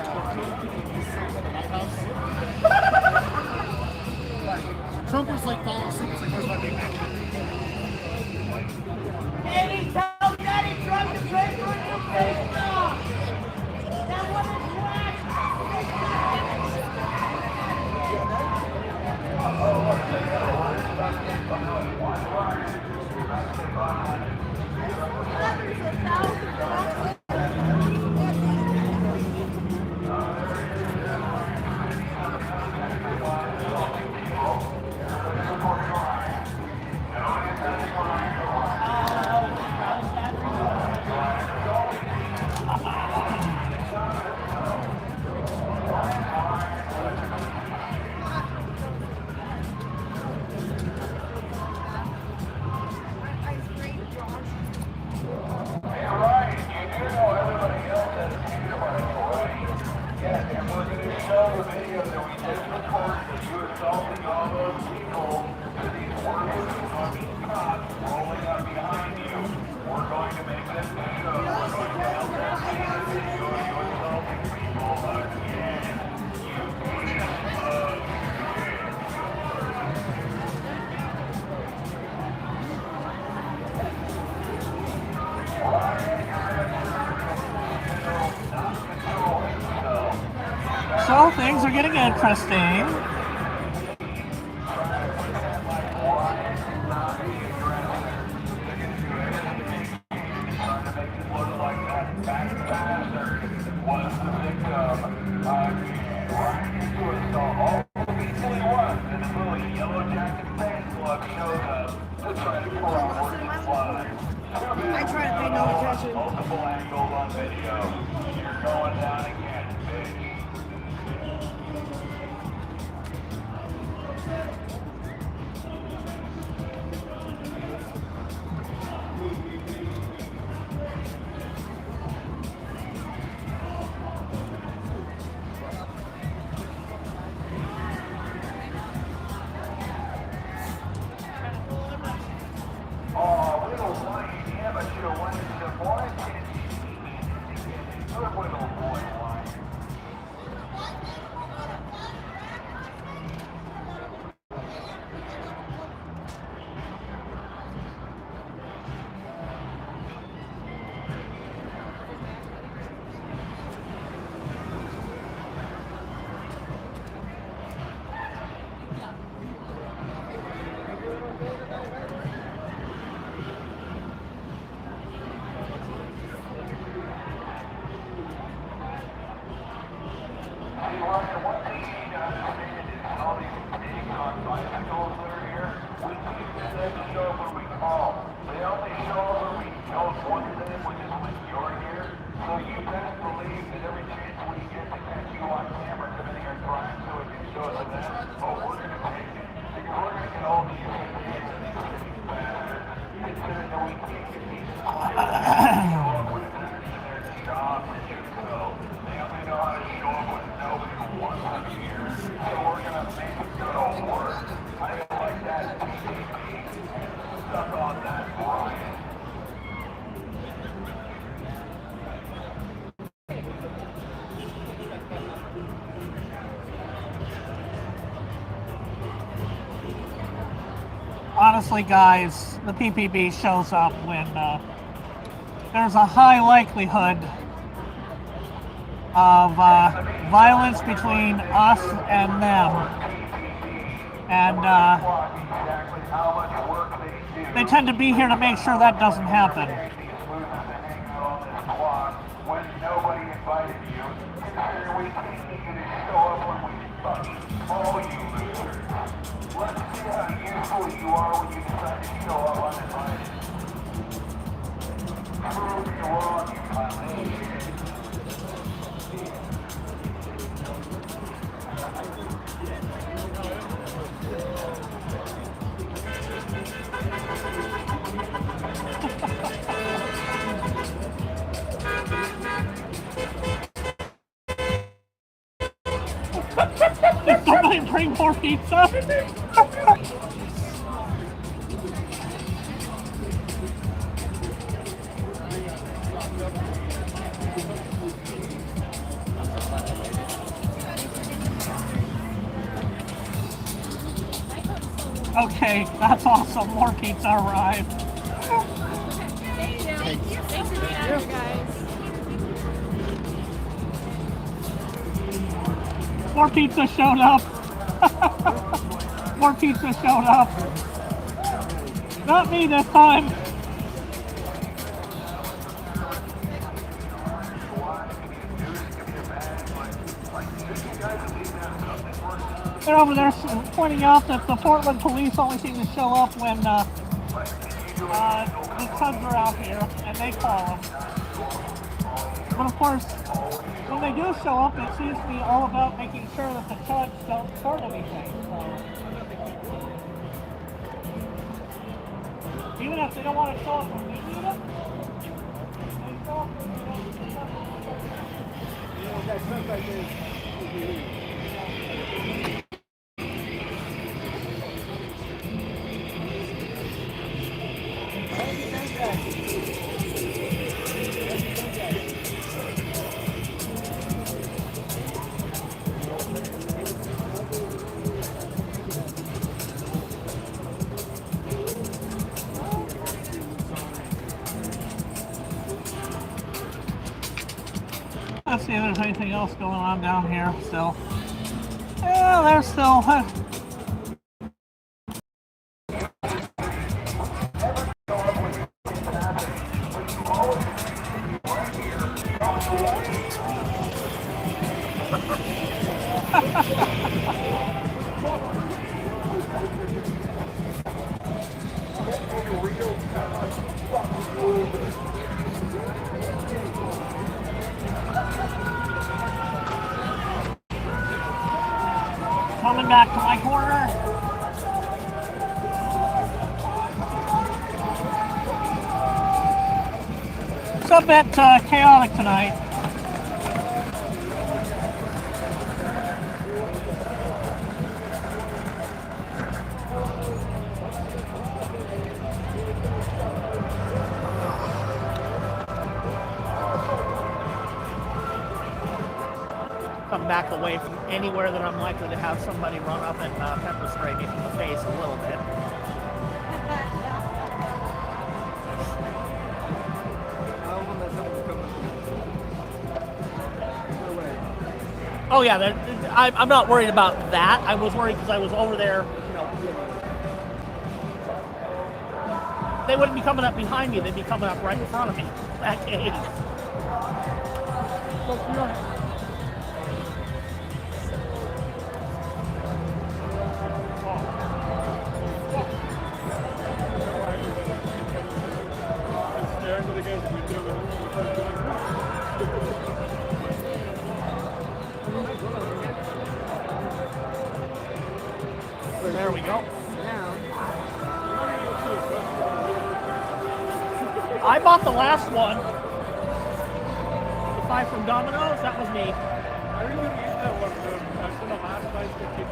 Trump was like falling asleep. It's like, where's my big Mac? Daddy, tell Daddy Trump to pay for a new face off. That woman's whack. So things are getting interesting. I try to pay no attention. Multiple angles on video. You're going down again, bitch. Oh, little whiny amateur went into boy. Good little boy whine. Honestly, guys, the PPB shows up when there's a high likelihood of violence between us and them. And they tend to be here to make sure that doesn't happen. When nobody invited you, consider we can't get you to show up when we fucking call you losers. Let's see how useful you are when you decide to show up uninvited. Prove you're wrong, you Did somebody bring more pizza? Okay, that's awesome. More pizza arrived. Thank you. Thanks for being out here, guys. More pizza showed up. More pizza showed up. Not me this time. They're over there pointing out that the Portland police only seem to show up when the Cubs are out here, and they call them. But of course, when they do show up, it seems to be all about making sure that the Cubs don't start anything. So, even if they don't want to show up when we need it, they show up when they don't. Let's see if there's anything else going on down here still. Yeah, there's still... Coming back to my corner. It's a bit chaotic tonight. Come back away from anywhere that I'm likely to have somebody run up and pepper spray me in the face a little bit. Oh yeah, I'm not worried about that. I was worried because I was over there, you know. They wouldn't be coming up behind me, they'd be coming up right in front of me. That case. There we go. I bought the last one. The 5 from Domino's, that was me. I really didn't use that one. That's the last place to keep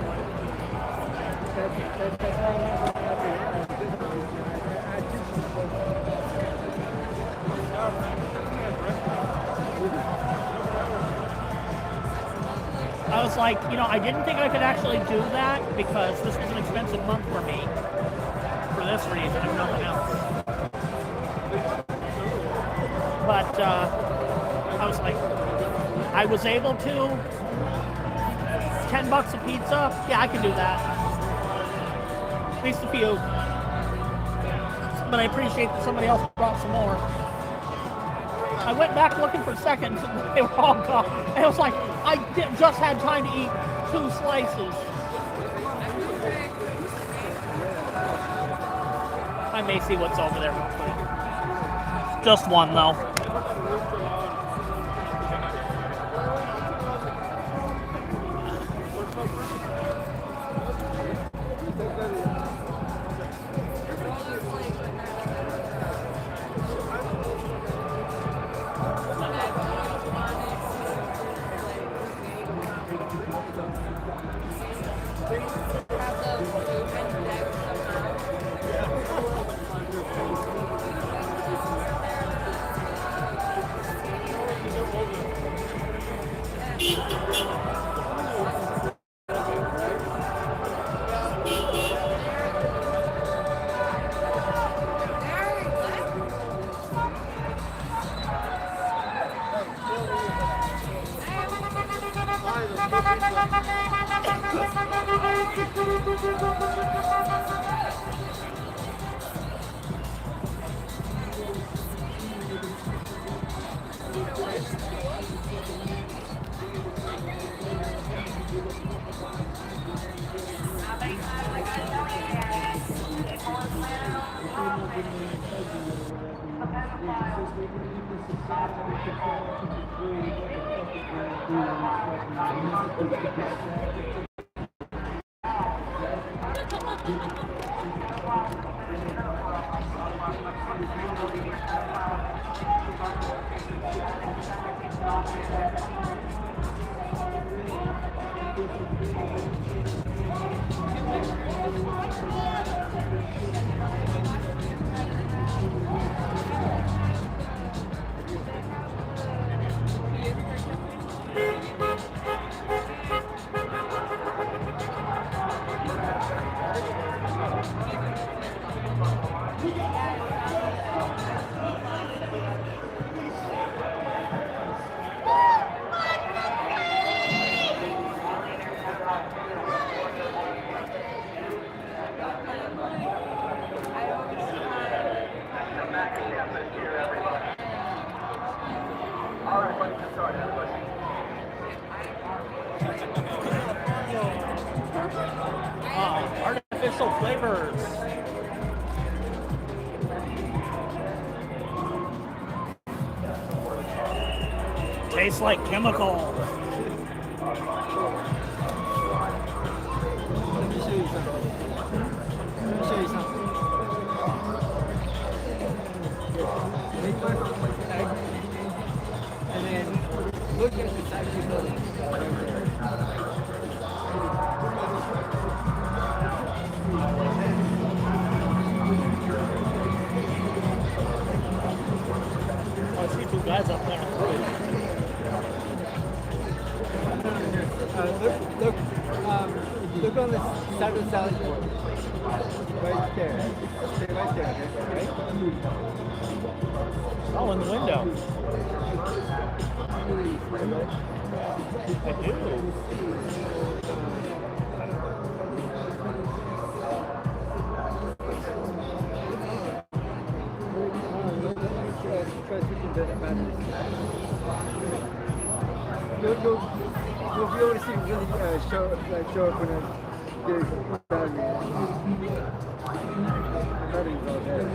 I was like, you know, I didn't think I could actually do that because this was an expensive month for me. For this reason, if nothing else. But I was like, I was able to. $10 a pizza? Yeah, I can do that. At least a few. But I appreciate that somebody else brought some more. I went back looking for seconds and they were all gone. And it was like, I just had time to eat 2 slices. I may see what's over there real quick. Just one though. Artificial flavors. Tastes like chemical. Let me show you something. Make one egg, and then look at the side of the building. I see two guys up there. Look on the side of the salad board. Right there. Stay right there, right? Oh, in the window. I do. You'll be able to see really show up when I get it done. The battery's all there.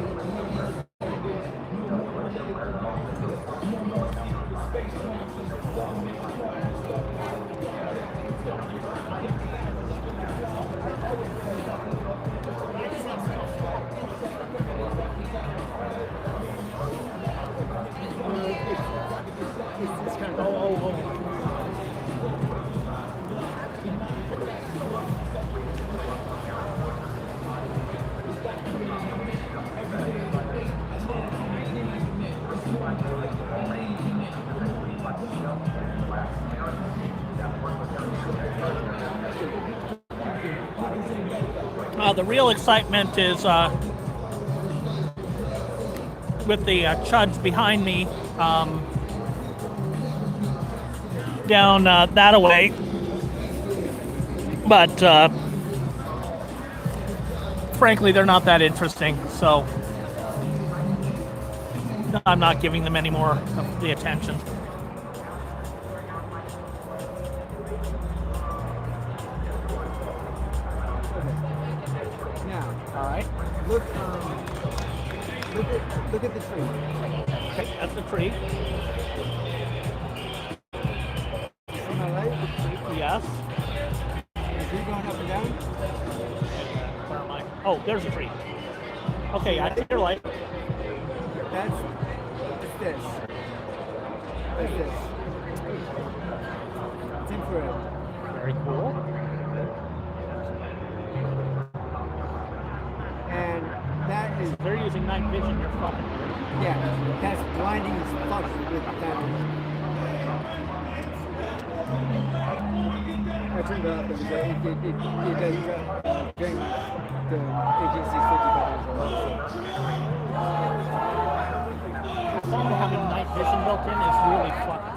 It's kind of the real excitement is with the chuds behind me down that away. But frankly, they're not that interesting, so I'm not giving them any more of the attention. now. All right. Look at the tree. Okay, that's the tree. Am I right? Yes. Is it going up and down? Where am I? Oh, there's a tree. Okay, I see your light. That's this. That's this. It's infrared. Very cool. And that is, They're using night vision. You're fucking weird. yeah, that's blinding as fuck with that. I turned it up and it does drink the agency's 50 batteries a lot. The fun to having night vision built in is really fucking.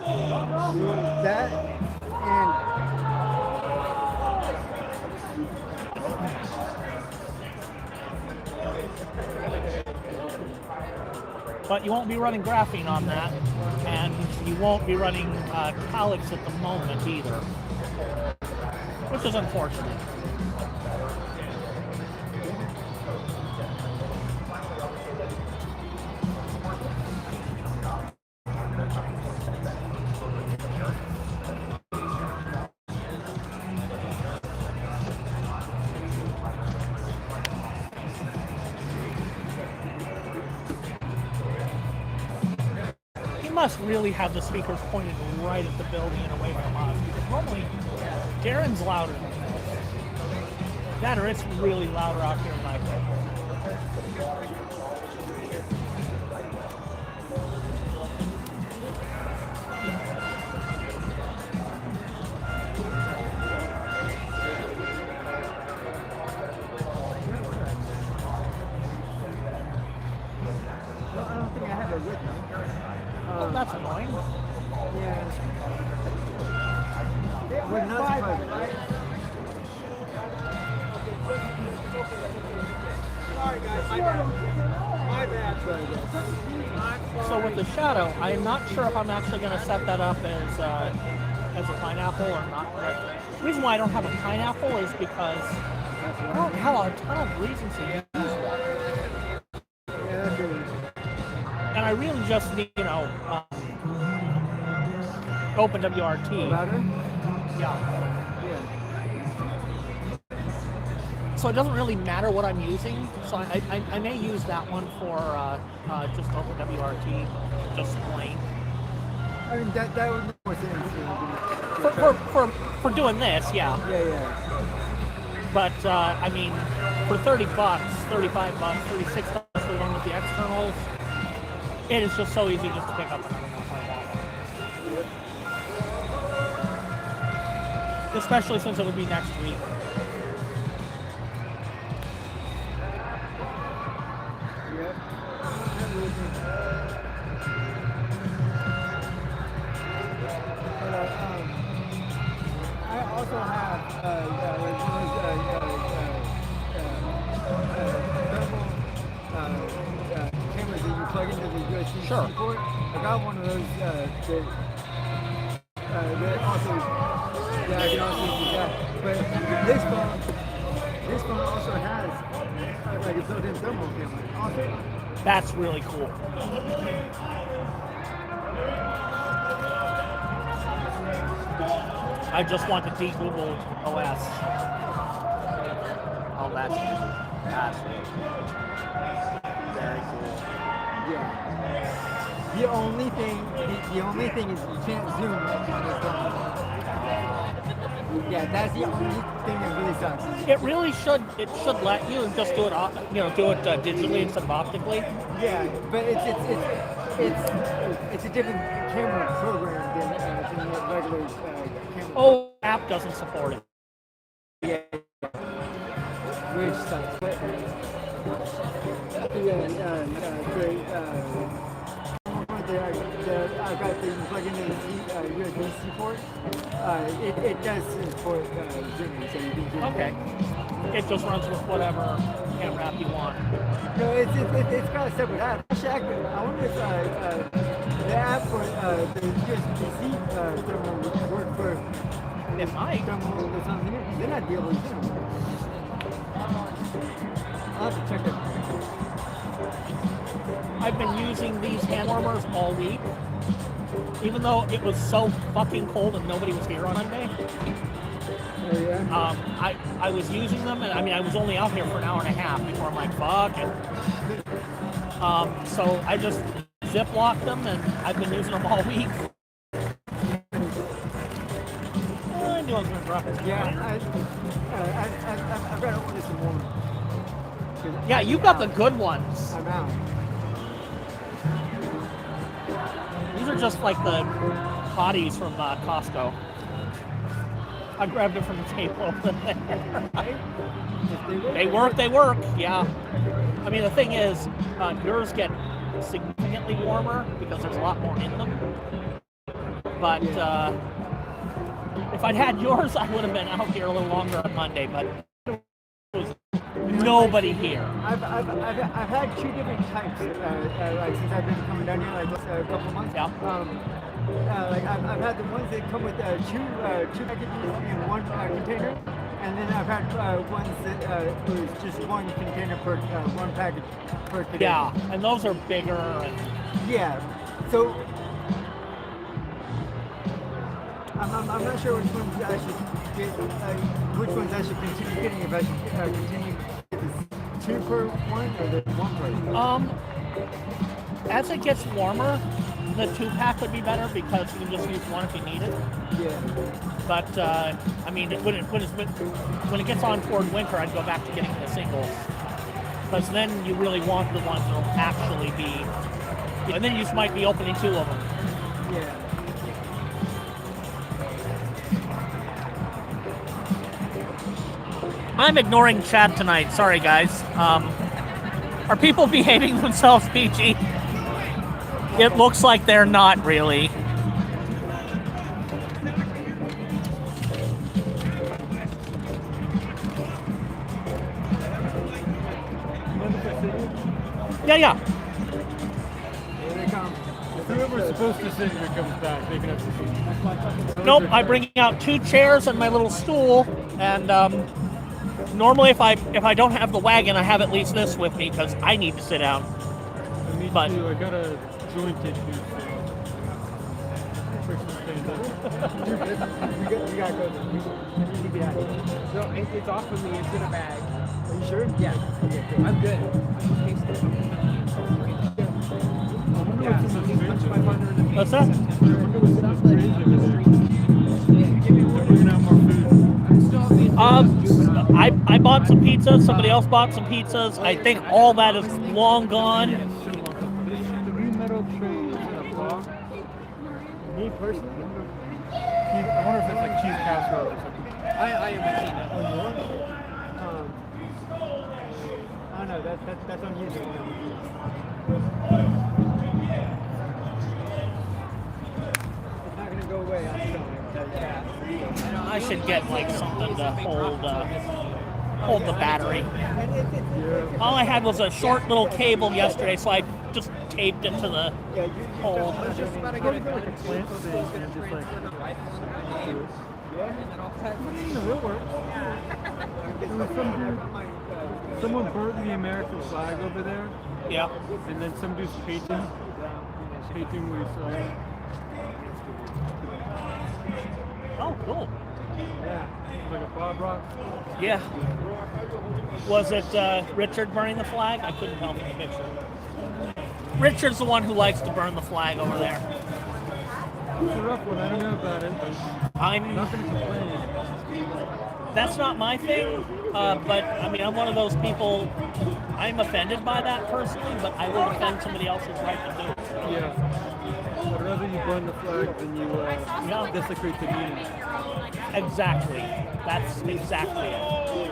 That and but you won't be running graphene on that, and you won't be running calyx at the moment either, which is unfortunate. Must really have the speakers pointed right at the building and away from us, because normally Darren's louder than this. That or it's really louder out here in my place. I don't think I have it with me. Oh, that's annoying. Yeah. We're not surprised, right? Sorry guys, my bad. My bad. Sorry guys. So with the shadow, I'm not sure if I'm actually going to set that up as a pineapple or not. The reason why I don't have a pineapple is because I don't have a ton of reasons to use that. Yeah, that's really. And I really just need, open WRT. Louder? Yeah. Yeah. So it doesn't really matter what I'm using. So I may use that one for just open WRT, just plain. I mean, that would make more sense. For doing this, yeah. Yeah. But I mean, for $30, $35, $36 for the one with the externals, it is just so easy just to pick up another one if I want. Especially since it would be next week. Yep. I also have cameras that you plug into the USB-C port. I got one of those that also, I can also use that. But this phone also has like a built-in thermal camera. Also, that's really cool. I just want to de-Google OS. Oh, that's very cool. Yeah. The only thing is you can't zoom on this phone. Yeah, that's the only thing that really sucks. It really should. It should let you just do it. Do it digitally instead of optically. Yeah, but it's a different camera program than the regular camera. Oh, app doesn't support it. Yeah. Which sucks. But I've got the plug in the USB-C port. It does support zooming, so you can zoom. Okay. It just runs with whatever camera app you want. No, it's got a separate app. Actually, I wonder if the app for the USB-C thermal would work for it might. Thermal that's on here. Then I'd be able to zoom. I'll have to check it. I've been using these hand warmers all week, even though it was so fucking cold and nobody was here on Monday. Oh, yeah? I was using them, and I mean, I was only out here for an hour and a half before I'm like, fuck it. So I just ziplocked them, and I've been using them all week. I knew I was going to drop it. Yeah, I've got to order some more. Yeah, you got the good ones. I'm out. These are just like the hotties from Costco. I grabbed it from the table over there. They work, yeah. I mean, the thing is, yours get significantly warmer because there's a lot more in them. But if I'd had yours, I would have been out here a little longer on Monday, but it was nobody here. I've had two different types, like since I've been coming down here, like a couple months. Yeah. Like I've had the ones that come with two packages in one container, and then I've had ones that was just one container per one package per container. Yeah, and those are bigger. And Yeah. So I'm not sure which ones I should get, which ones I should continue getting. If I should continue this 2 per one or the 1 per. As it gets warmer, the 2-pack would be better because you can just use one if you need it. Yeah. But I mean, when it gets on toward winter, I'd go back to getting the singles because then you really want the ones that'll actually be, and then you just might be opening 2 of them. Yeah. I'm ignoring chat tonight. Sorry, guys. Are people behaving themselves, PG? It looks like they're not really. Yeah. Here they come. Whoever's supposed to sit here comes back. They can have to. Nope. I bring out 2 chairs and my little stool, and normally if I don't have the wagon, I have at least this with me because I need to sit down. Me But too. I got a joint issue. You gotta go. You need to get out of here. No, it's off of me. It's in a bag. Are you sure? Yeah. Okay, good. I'm good. I'm just tasting it. Yeah, so he's punched my partner in the face. What's that? I bought some pizzas. Somebody else bought some pizzas. I think all that is long gone. Me personally? I wonder if it's like cheese casserole or something. I am a peanut. I don't know. That's unusual. It's not gonna go away. I'm sorry. I should get like something to hold the battery. All I had was a short little cable yesterday, so I just taped it to the pole. I was just about to get a gun. He's going to transfer the rifle to me. And then I'll cut. Someone burnt the American flag over there. Yeah. And then some dude's painting with Oh, cool. Yeah. like a Bob Rock. Yeah. Was it Richard burning the flag? I couldn't tell from the picture. Richard's the one who likes to burn the flag over there. It's a rough one. I don't know about it, but I'm not going to complain. That's not my thing, but I mean, I'm one of those people. I'm offended by that personally, but I will defend somebody else's right to do it. Yeah. I'd rather you burn the flag than you desecrate the meaning. Exactly. That's exactly it.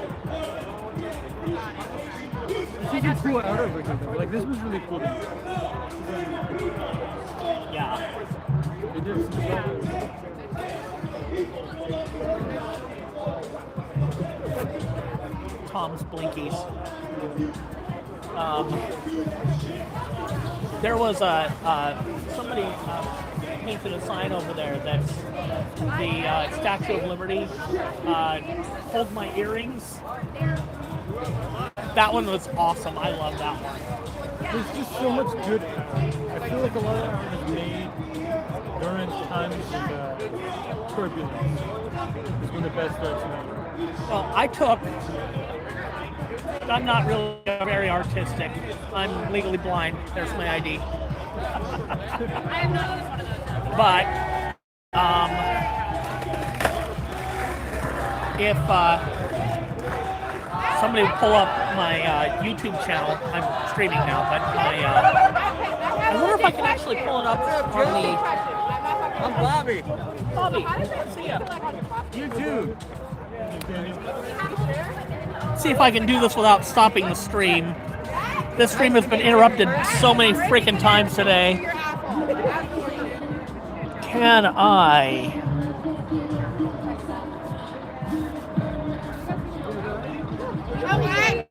This is a cool out over here, though. Like, this was really cool to me. Yeah. It did some stuff. Tom's Blinkies. There was somebody painted a sign over there that's the Statue of Liberty. Hold my earrings. That one was awesome. I love that one. There's just so much good. I feel like a lot of art is made during times of turbulence. It's when the best art's made. Well, I'm not really very artistic. I'm legally blind. There's my ID. I am not one of those. But if somebody would pull up my YouTube channel, I'm streaming now, but I wonder if I can actually pull it up on the. I'm Bobby. Bobby, see ya. You too. See if I can do this without stopping the stream. This stream has been interrupted so many freaking times today. Can I? Okay.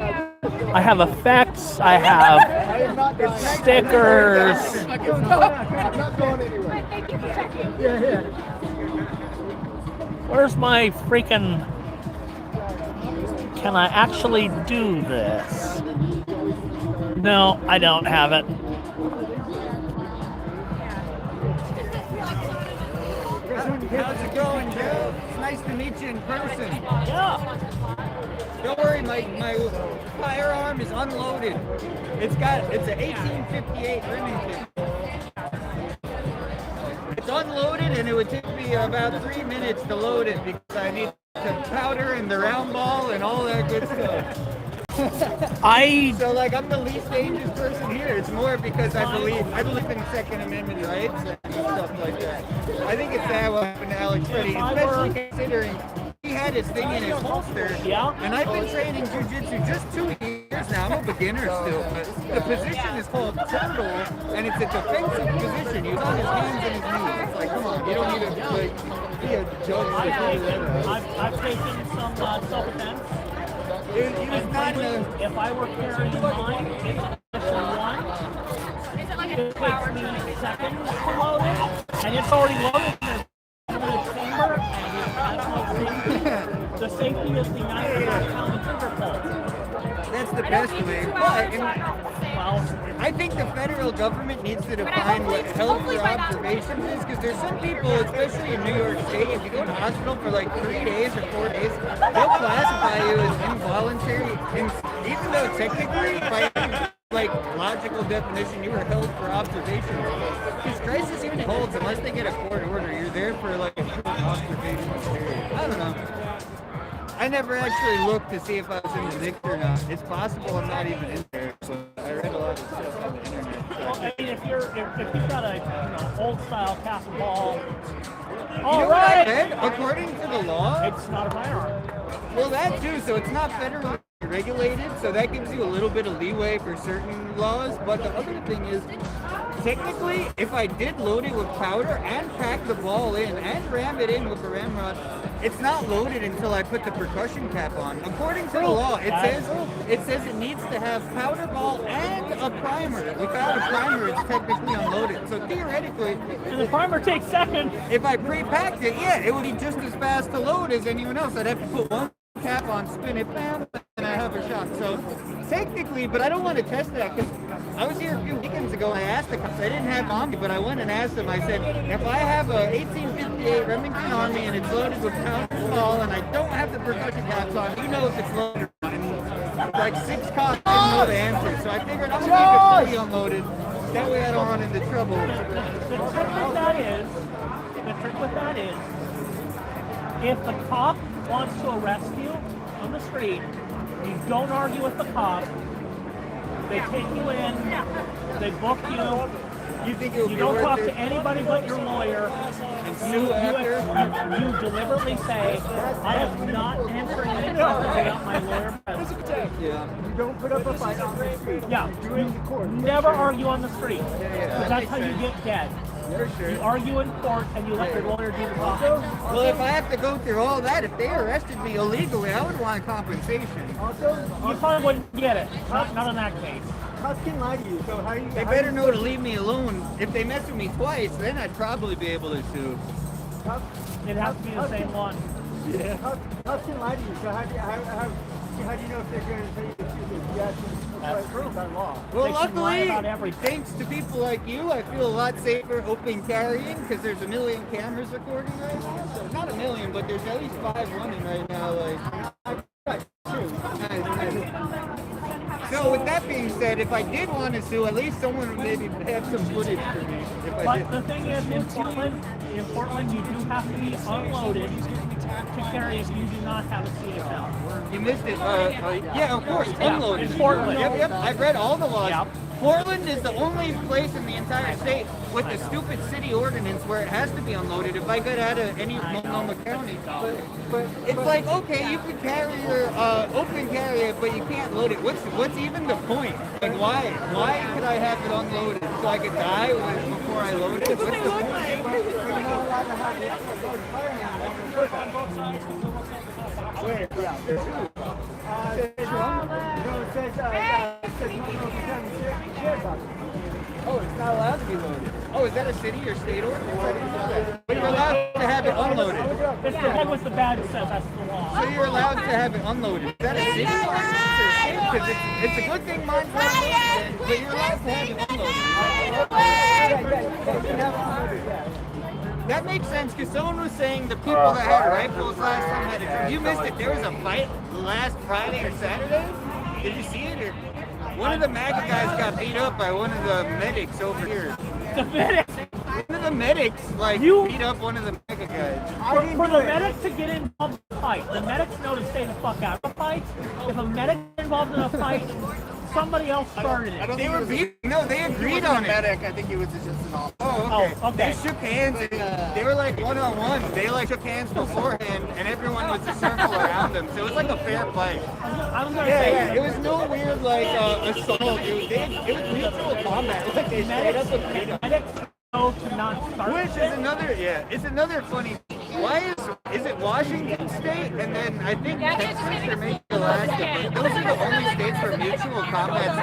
I have effects. I have stickers. I'm not going anywhere. Yeah. Where's my freaking... Can I actually do this? No, I don't have it. How's it going, Joe? It's nice to meet you in person. Yeah. Don't worry, my firearm is unloaded. It's an 1858 Remington. It's unloaded, and it would take me about 3 minutes to load it because I need the powder and the round ball and all that good stuff. So like I'm the least dangerous person here. It's more because I believe in Second Amendment rights and stuff like that. I think it's that what happened to Alex Freddie, especially considering he had his thing in his holster. Yeah. And I've been training jiu-jitsu just 2 years now. I'm a beginner still, but the position is called turtle, and it's a defensive position. He's on his hands and his knees. It's like, come on, you don't need to like be a judge to figure that out. I've taken some self-defense. He was not in a... If I were carrying mine, it's position 1. It takes me seconds to load it, and it's already loaded in the chamber, and it has no safety. The safety is the 95-pound trigger pull. That's the best way. But I think the federal government needs to define what health for observations is, because there's some people, especially in New York State, if you go to hospital for like 3 days or 4 days, they'll classify you as involuntary, even though technically, by like logical definition, you were held for observation. Because crisis unit holds, unless they get a court order, you're there for like a short observation period. I don't know. I never actually looked to see if I was in the NICS or not. It's possible I'm not even in there, so I read a lot of stuff on the internet. Well, I mean, if you've got a old style cast ball, You know what I read? According to the law, it's not a firearm. Well, that too. So it's not federally regulated, so that gives you a little bit of leeway for certain laws. But the other thing is, technically, if I did load it with powder and pack the ball in and ram it in with the ramrod, it's not loaded until I put the percussion cap on. According to the law, it says it needs to have powder ball and a primer. Without a primer, it's technically unloaded. So theoretically, and the primer takes seconds. If I pre-packed it, yeah, it would be just as fast to load as anyone else. I'd have to put one cap on, spin it, bam, and I have a shot. So technically, but I don't want to test that because I was here a few weekends ago and I asked the cops. I didn't have on me, but I went and asked them. I said, if I have a 1858 Remington on me and it's loaded with powder ball and I don't have the percussion caps on, you know if it's loaded. And like 6 cops didn't know the answer, so I figured I'm gonna keep it fully unloaded. That way I don't run into trouble. The trick with that is, if the cop wants to arrest you on the street, you don't argue with the cop. They take you in, they book you. You don't talk to anybody but your lawyer. You deliberately say, I am not entering any trouble without my lawyer present. Yeah. You don't put up a fight on the street. Yeah. Do it in court. Never argue on the street. Yeah. That's how you get dead. For sure. You argue in court and you let your lawyer do the talking. Well, if I have to go through all that, if they arrested me illegally, I would want compensation. You probably wouldn't get it. Not in that case. Cops can lie to you, so how you... They better know to leave me alone. If they mess with me twice, then I'd probably be able to sue. It'd have to be the same one. Yeah. Cops can lie to you, so how do you know if they're going to say yes? That's true. By law. Well, luckily, thanks to people like you, I feel a lot safer open carrying because there's 1 million cameras recording right now. So not 1 million, but there's at least 5 running right now. Like, so with that being said, if I did want to sue, at least someone would maybe have some footage for me. If I did. The thing is, in Portland, you do have to be unloaded to carry if you do not have a CFL. You missed it. Yeah, of course, unloaded. In Portland. Yep. I've read all the laws. Yep. Portland is the only place in the entire state with the stupid city ordinance where it has to be unloaded. If I get out of any Multnomah County, but it's like, okay, you can carry your open carry it, but you can't load it. What's even the point? Like, why could I have it unloaded so I could die before I load it? What's the point? Where? Yeah. It says Oh, is that a city or state ordinance? But you're allowed to have it unloaded. It's the head with the badge says that's the law. So you're allowed to have it unloaded. Is that a city ordinance or state? Because it's a good thing mine's unloaded, but you're allowed to have it unloaded. That makes sense because someone was saying the people that had rifles last time had it. You missed it. There was a fight last Friday or Saturday. Did you see it? Or one of the MAGA guys got beat up by one of the medics over here. The medics? One of the medics beat up one of the MAGA guys. For the medics to get involved in a fight, the medics know to stay the fuck out of a fight. If a medic is involved in a fight, somebody else started it. They were they agreed on it. Medic, I think he was just an officer. Oh, okay. Oh, okay. They shook hands. And they were like one-on-one. They like shook hands beforehand, and everyone was a circle around them. So it was like a fair fight. I was gonna say, It was no weird like assault. It was mutual combat. Like they straight up and beat them. medics know to not start Which shit. is another funny. Why is it Washington State and then I think Texas or maybe Alaska? Those are the only states where mutual combat's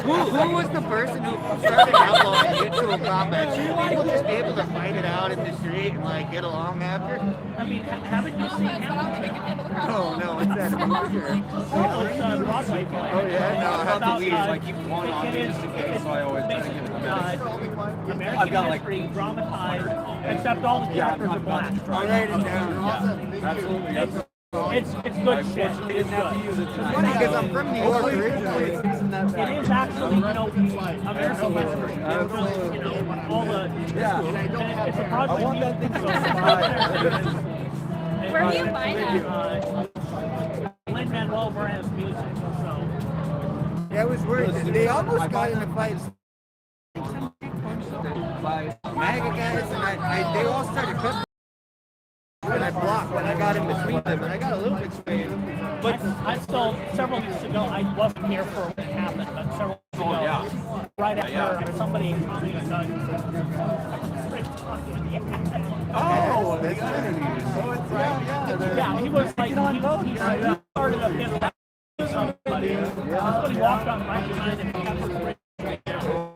legal. Who was the person who started outlawing mutual combat? Should people just be able to fight it out in the street and like get along after? I mean, haven't you seen Hamilton? Oh no, it's that future. Oh, it's Broadway play. Oh yeah, no, I have to leave. I keep one on just in case, so I always try to get it. American history dramatized, except all the characters are black. I'll write it down. Absolutely. It's good shit. It's good. It's funny because I'm from New York originally. It is actually, American history. All the, it's a project. Where do you find it? Lin-Manuel Miranda's music, so. Yeah, it was weird. They almost got in a fight. MAGA guys, and they all started cutting. And I blocked when I got in between them, and I got a little bit sprayed. But I still, several weeks ago, I wasn't here for what happened, but several weeks ago, right after somebody Oh, they got interviews. yeah, he was like, he started a hit with somebody, somebody walked on right behind him and kept him.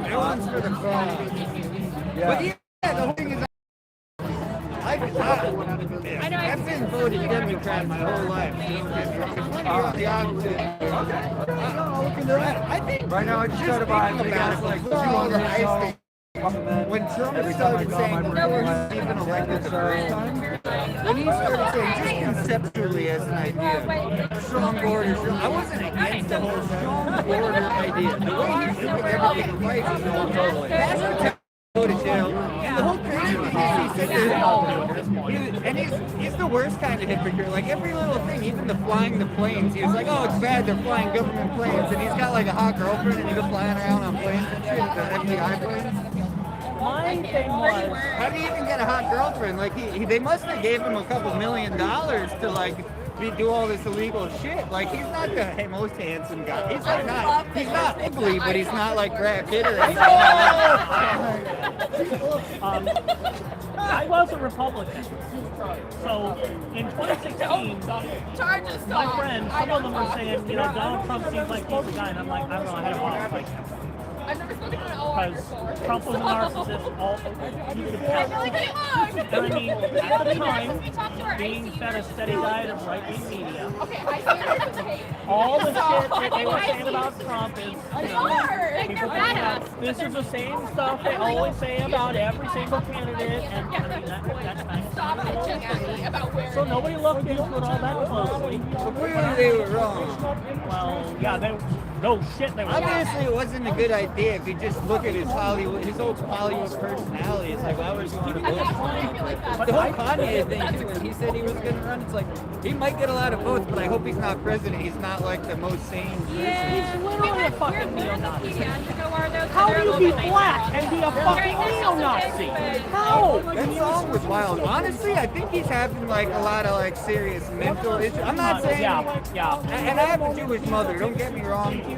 Everyone's for the crowd. But yeah, the whole thing is, I've been voted Democrat my whole life. The opposite. I think right now it's just about like 200 ice. When Trump started saying no one even elected the first time, when he started saying just conceptually as an idea, strong borders, I wasn't against the whole strong border idea. The way he's doing everything right is no totally. That's what go to jail. And the whole crazy thing is he said and he's the worst kind of hypocrite. Like every little thing, even the flying the planes, he was like, oh, it's bad they're flying government planes, and he's got like a hot girlfriend and he's flying around on planes and shit, the FBI planes. My thing was, how do you even get a hot girlfriend? Like they must have gave him a couple $1 million to like do all this illegal shit. Like he's not the most handsome guy. He's not ugly, but he's not like Brad Pitt or anything. I was a Republican. So in 2016, my friends, some of them were saying, Donald Trump seems like he's the guy, and I'm like, I don't know, I had a lot of fight. I've never spoken to an OR Because Trump was a narcissist. And I mean, at the time, being fed a steady diet of right-wing media, all the shit that they were saying about Trump is, people think that this is the same stuff they always say about every single candidate, and I mean, that's kind of so nobody looked into it all that closely. But clearly they were wrong. Well, yeah, they were. Obviously, it wasn't a good idea if you just look at his old Hollywood personality. It's like, why would you want to vote? But the whole Kanye thing, too, when he said he was going to run, it's like, he might get a lot of votes, but I hope he's not president. He's not like the most sane person. He's literally a fucking neo-Nazi. How do you be black and be a fucking neo-Nazi? How? That song was wild. Honestly, I think he's having like a lot of like serious mental issues. I'm not saying. Yeah. And I have a Jewish mother. Don't get me wrong.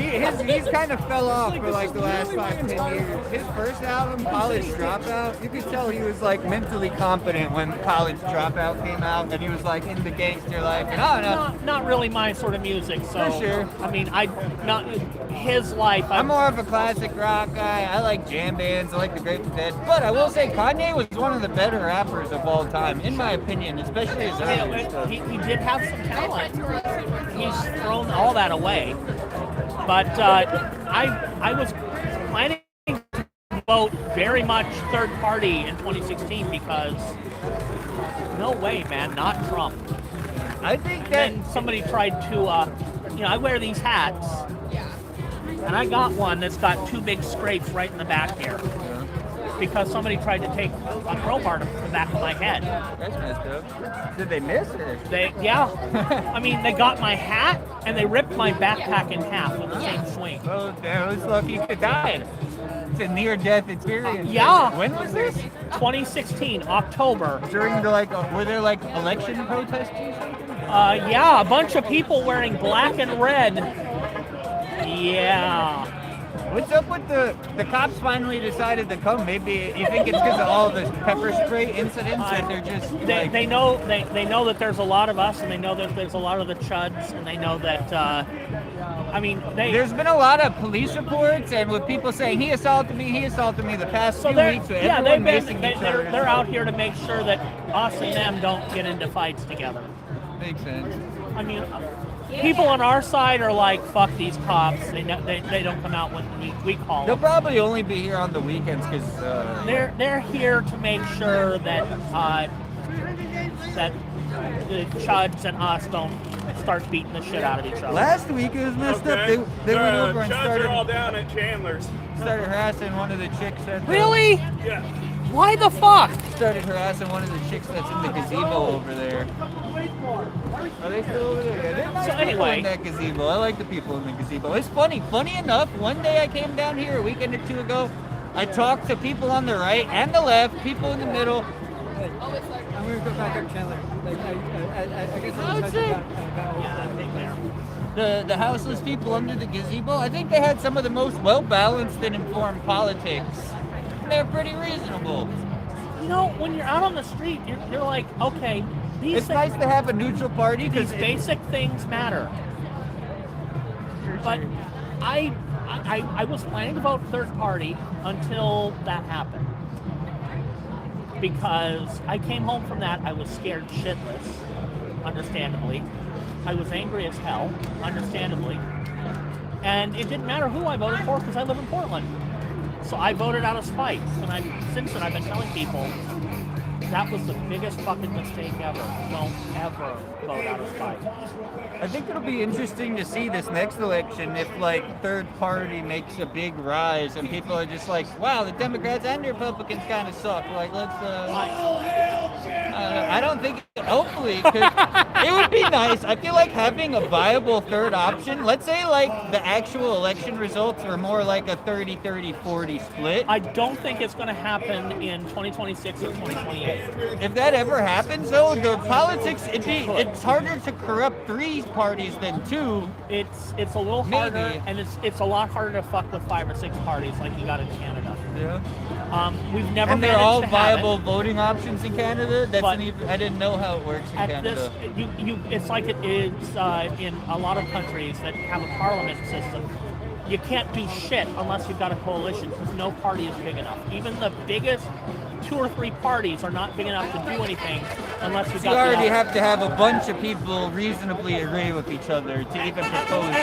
He's kind of fell off for like the last 5-10 years. His first album, College Dropout, you could tell he was like mentally competent when College Dropout came out, and he was like into gangster life. And I don't know. Not really my sort of music. So For sure. I mean, not his life. I'm more of a classic rock guy. I like jam bands. I like the Grateful Dead. But I will say Kanye was one of the better rappers of all time, in my opinion, especially his early stuff. He did have some talent. He's thrown all that away. But I was planning to vote very much third party in 2016 because no way, man, not Trump. I think that. And then somebody tried to, I wear these hats, and I got one that's got 2 big scrapes right in the back here. Because somebody tried to take a crowbar to the back of my head. That's messed up. Did they miss or? Yeah. I mean, they got my hat and they ripped my backpack in half with the same swing. Oh, that was lucky to die. It's a near-death experience. Yeah. When was this? 2016, October. During the were there like election protests or something? Yeah, a bunch of people wearing black and red. Yeah. What's up with the cops finally decided to come? Maybe you think it's because of all the pepper spray incidents that they're just they know that there's a lot of us, and they know that there's a lot of the chuds, and they know that there's been a lot of police reports and with people saying he assaulted me the past few weeks. So they're out here to make sure that us and them don't get into fights together. Makes sense. I mean, people on our side are like, fuck these cops. They don't come out when we call They'll them. probably only be here on the weekends because they're here to make sure that that the chuds and us don't start beating the shit out of each other. Last week it was messed up. They went over and started all down at Chandler's. Started harassing one of the chicks. Really? Yeah. Why the fuck? Started harassing one of the chicks that's in the gazebo over there. Are they still over there? Yeah, they're nice people anyway, in that gazebo. I like the people in the gazebo. It's funny. Funny enough, one day I came down here a weekend or 2 ago. I talked to people on the right and the left, people in the middle. I'm going to go back up Chandler. I guess The houseless people under the gazebo, I think they had some of the most well-balanced and informed politics. They're pretty reasonable. You know, when you're out on the street, you're like, okay, it's nice to have a neutral party because these basic things matter. But I was planning to vote third party until that happened. Because I came home from that, I was scared shitless, understandably. I was angry as hell, understandably. And it didn't matter who I voted for because I live in Portland. So I voted out of spite. And since then I've been telling people that was the biggest fucking mistake ever. Don't ever vote out of spite. I think it'll be interesting to see this next election if third party makes a big rise and people are just like, wow, the Democrats and the Republicans kind of suck. Let's I don't think, hopefully, 'cause it would be nice. I feel like having a viable third option, let's say the actual election results are more like a 30-30-40 split. I don't think it's going to happen in 2026 or 2028. If that ever happens, though, the politics, it's harder to corrupt 3 parties than 2. It's a little harder, and it's a lot harder to fuck with 5 or 6 parties like you got in Canada. Yeah. We've never and they're managed all to viable have it. voting options in Canada. I didn't know how it works in Canada. It's like it is in a lot of countries that have a parliament system. You can't do shit unless you've got a coalition because no party is big enough. Even the biggest 2 or 3 parties are not big enough to do anything unless you've got. You already have to have a bunch of people reasonably agree with each other to even propose.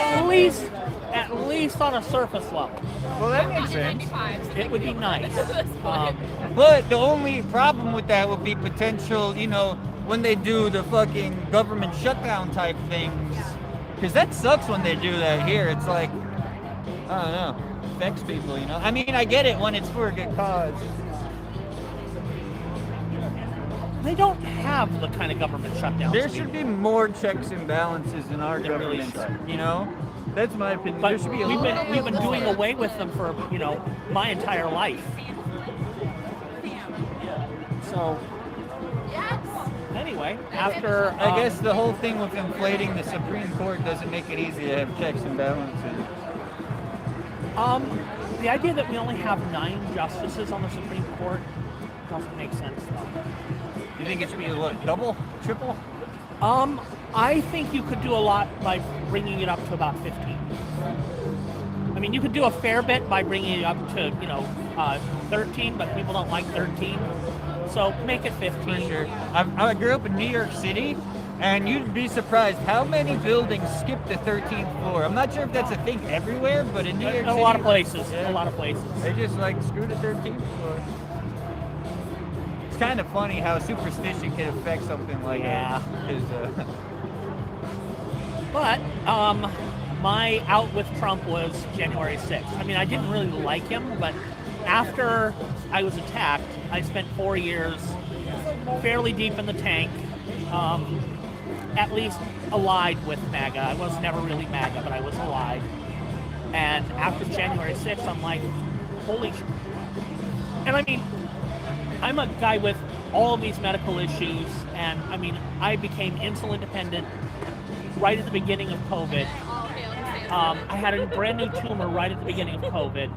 At least on a surface level. Well, that makes sense. It would be nice. But the only problem with that would be potential, when they do the fucking government shutdown type things. Because that sucks when they do that here. It's like, I don't know, affects people, I mean, I get it when it's for a good cause. They don't have the kind of government shutdowns. There should be more checks and balances in our government, That's my opinion. But there should be we've been doing away with them for, my entire life. So, anyway, after... I guess the whole thing with inflating the Supreme Court doesn't make it easy to have checks and balances. The idea that we only have 9 justices on the Supreme Court doesn't make sense, though. You think it should be what, double, triple? I think you could do a lot by bringing it up to about 15. I mean, you could do a fair bit by bringing it up to, 13, but people don't like 13. So make it 15. For sure. I grew up in New York City, and you'd be surprised how many buildings skip the 13th floor. I'm not sure if that's a thing everywhere, but in New York City, a lot of places. Yeah, a lot of places. They just screw the 13th floor. It's kind of funny how superstition can affect something like that. But my out with Trump was January 6th. I mean, I didn't really like him, but after I was attacked, I spent 4 years fairly deep in the tank, at least allied with MAGA. I was never really MAGA, but I was allied. And after January 6th, I'm like, holy shit. And I mean, I'm a guy with all of these medical issues, and I mean, I became insulin dependent right at the beginning of COVID. I had a brand new tumor right at the beginning of COVID.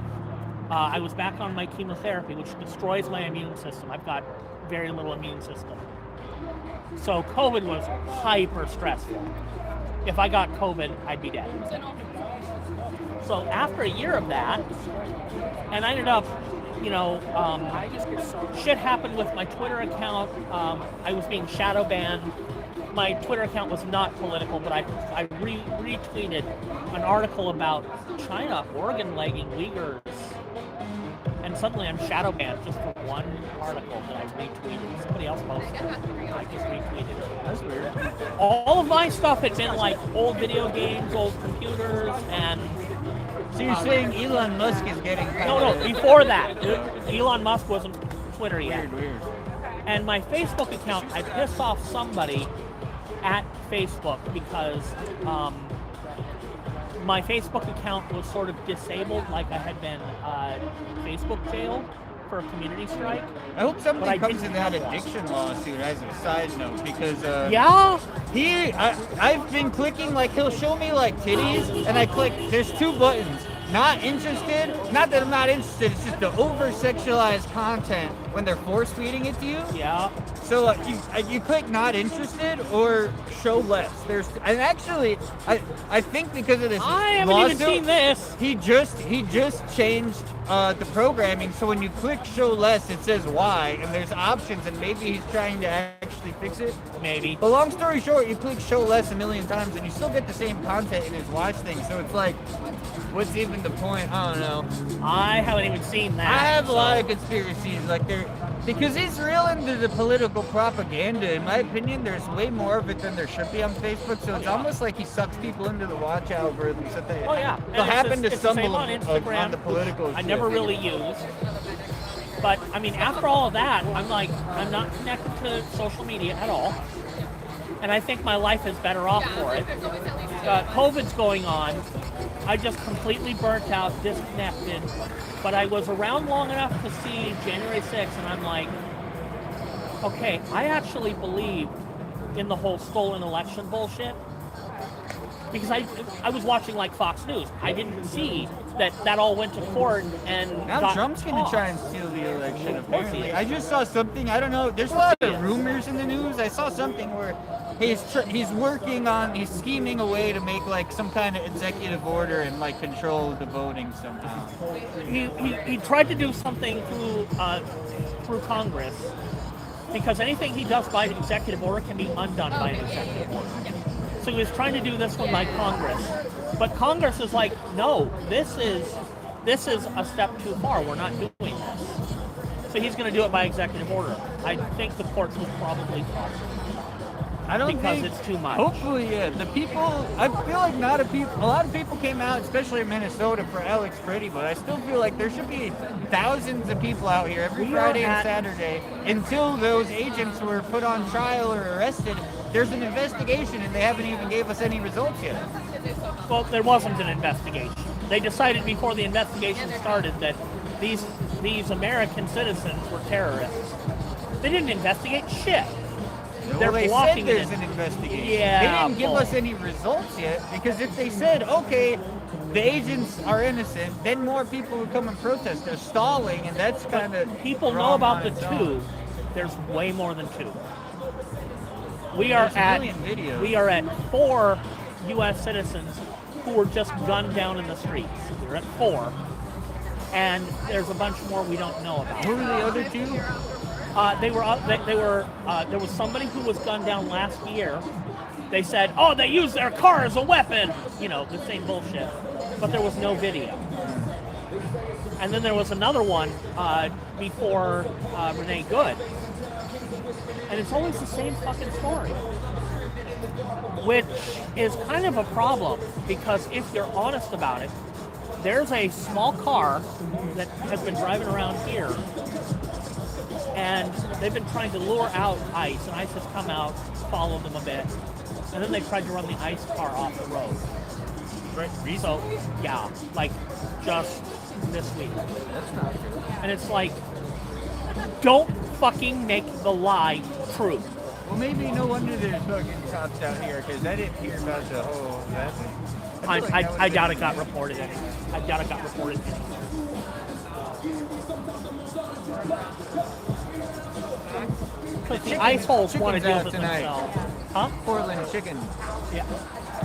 I was back on my chemotherapy, which destroys my immune system. I've got very little immune system. So COVID was hyper stressful. If I got COVID, I'd be dead. So after a year of that, and I ended up, shit happened with my Twitter account. I was being shadow banned. My Twitter account was not political, but I retweeted an article about China organ-legging Uyghurs. And suddenly I'm shadow banned just for one article that I retweeted. Somebody else posted it. I just retweeted it. That's weird. All of my stuff had been like old video games, old computers, and... So you're saying Elon Musk is getting... No, before that. Elon Musk wasn't Twitter yet. Weird. And my Facebook account, I pissed off somebody at Facebook because my Facebook account was sort of disabled, like I had been Facebook jailed for a community strike. I hope somebody comes in that addiction lawsuit as a side note, because I've been clicking, he'll show me titties, and I click, there's 2 buttons. Not interested, not that I'm not interested, it's just the over-sexualized content when they're force-feeding it to you. Yeah. So you click not interested or show less. And actually, I think because of this I haven't even seen this. He just changed the programming, so when you click show less, it says why, and there's options, and maybe he's trying to actually fix it. Maybe. But long story short, you click show less a million times, and you still get the same content in his watch thing, so it's like, what's even the point? I don't know. I haven't even seen that. I have a lot of conspiracies, because he's real into the political propaganda. In my opinion, there's way more of it than there should be on Facebook, so it's almost like he sucks people into the watch algorithms that they'll happen to stumble on Instagram, on the political I never really use. But, I mean, after all of that, I'm not connected to social media at all. And I think my life is better off for it. COVID's going on. I just completely burnt out, disconnected. But I was around long enough to see January 6th, and I'm like, okay, I actually believe in the whole stolen election bullshit. Because I was watching Fox News. I didn't see that all went to court and now Trump's going to try and steal the election, apparently. I just saw something, I don't know, there's a lot of rumors in the news. I saw something where he's scheming a way to make some kind of executive order and control the voting somehow. He tried to do something through Congress, because anything he does by executive order can be undone by an executive order. So he was trying to do this one by Congress, but Congress is like, no, this is a step too far. We're not doing this. So he's going to do it by executive order. I think the courts will probably cross it. I don't because think it's too much. Hopefully, yeah. The people, I feel like a lot of people came out, especially in Minnesota, for Alex Pretty, but I still feel like there should be thousands of people out here every Friday and Saturday until those agents were put on trial or arrested. There's an investigation, and they haven't even gave us any results yet. Well, there wasn't an investigation. They decided before the investigation started that these American citizens were terrorists. They didn't investigate shit. Well, they said there's an investigation. Yeah, they didn't give us any results yet, because if they said, okay, the agents are innocent, then more people will come and protest. They're stalling, and that's kind of people know about the two. There's way more than two. We are at 4 U.S. citizens who were just gunned down in the streets. We're at 4, and there's a bunch more we don't know about. Who are the other 2? There was somebody who was gunned down last year. They said, "Oh, they used their car as a weapon." You know, the same bullshit. But there was no video. And then there was another one before Renee Good. And it's always the same fucking story. Which is kind of a problem, because if you're honest about it, there's a small car that has been driving around here, and they've been trying to lure out ICE, and ICE has come out, followed them a bit, and then they tried to run the ICE car off the road. Right, so, yeah, like just this week. That's not true. And it's like, don't fucking make the lie true. Well, maybe no wonder there's fucking cops out here, because I didn't hear about the whole that thing. I doubt it got reported anywhere. I doubt it got reported anywhere. Because the ice holes want to deal with themselves. Huh? Portland chicken. Yeah.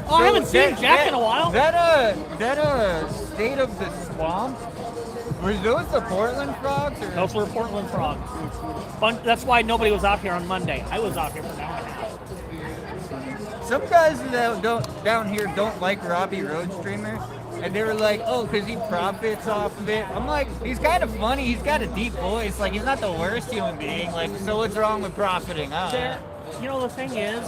Oh, I haven't seen Jack in a while. That State of the Swamp, were those the Portland frogs? Or? Those were Portland frogs. That's why nobody was out here on Monday. I was out here for an hour and a half. Some guys that down here don't like Robbie Road Streamer, and they were like, "Oh, because he profits off of it." I'm like, he's kind of funny. He's got a deep voice. Like, he's not the worst human being. Like, so what's wrong with profiting? You know, the thing is,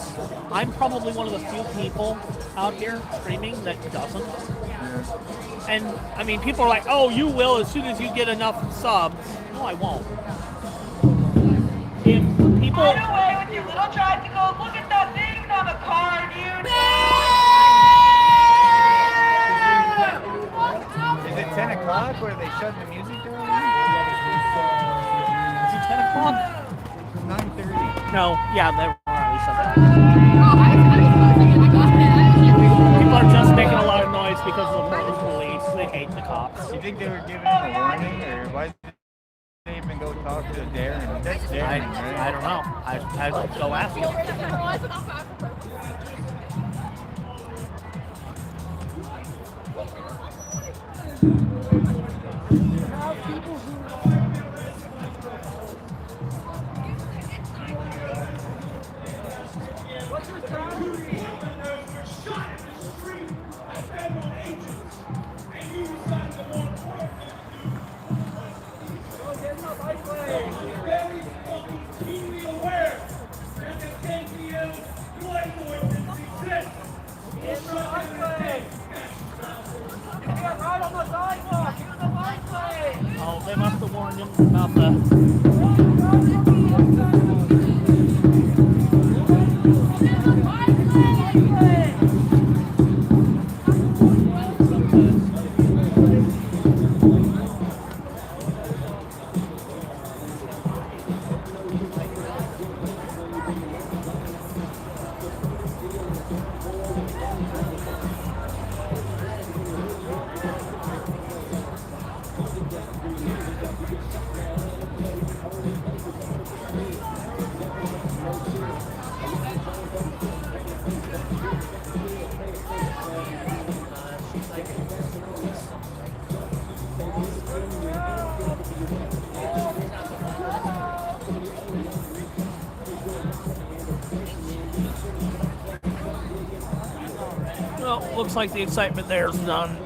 I'm probably one of the few people out here streaming that doesn't. Yeah. And, I mean, people are like, "Oh, you will as soon as you get enough subs." No, I won't. If people... Run away with your little tricycle. Look at that thing on the car, dude. Is it 10 o'clock where they shut the music down? Is it 10 o'clock? 9:30. No, yeah, they already shut that. People are just making a lot of noise because of the Portland police. They hate the cops. You think they were giving him a warning, or why did they even go talk to Darren? That's Darren, right? I don't know. I would go ask him. Oh, they must have warned him about Well, looks like the excitement there's done.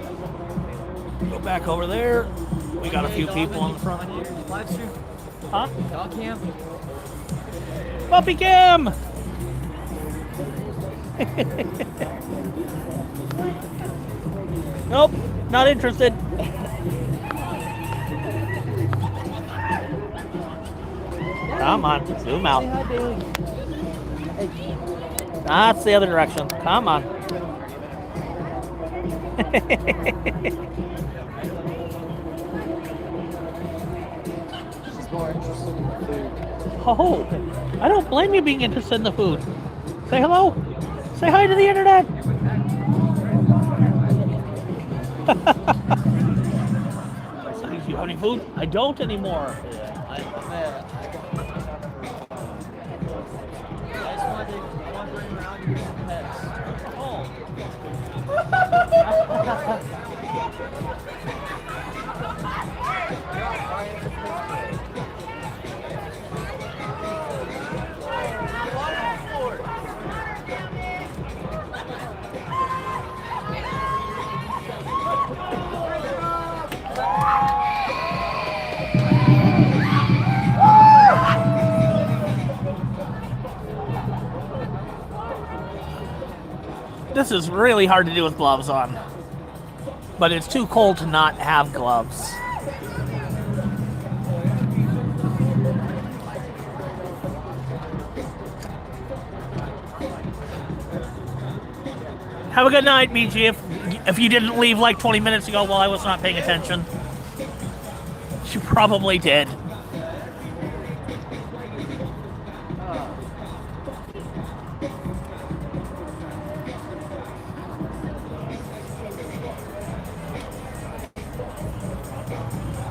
Go back over there. We got a few people in the front. Live stream. Huh? Dog cam. Puppy cam! Nope, not interested. Come on, zoom out. That's the other direction. Come on. Oh, I don't blame you being interested in the food. Say hello. Say hi to the internet. Do you have any food? I don't anymore. Yeah, I just wanted to bring around your pets. Oh. This is really hard to do with gloves on, but it's too cold to not have gloves. Have a good night, BG. If you didn't leave like 20 minutes ago while I was not paying attention, you probably did.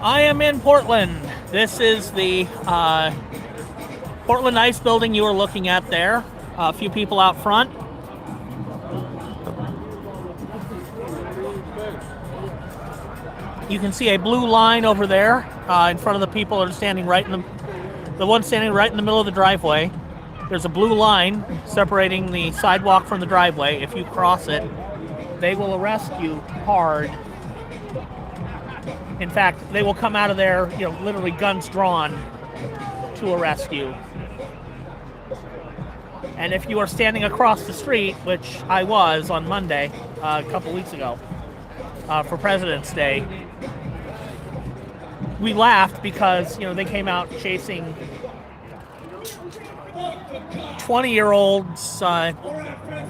I am in Portland. This is the Portland Ice Building you were looking at there. A few people out front. You can see a blue line over there in front of the people that are standing right in the one standing right in the middle of the driveway. There's a blue line separating the sidewalk from the driveway. If you cross it, they will arrest you hard. In fact, they will come out of there, literally guns drawn to arrest you. And if you are standing across the street, which I was on Monday, a couple weeks ago, for President's Day, we laughed because, they came out chasing 20-year-olds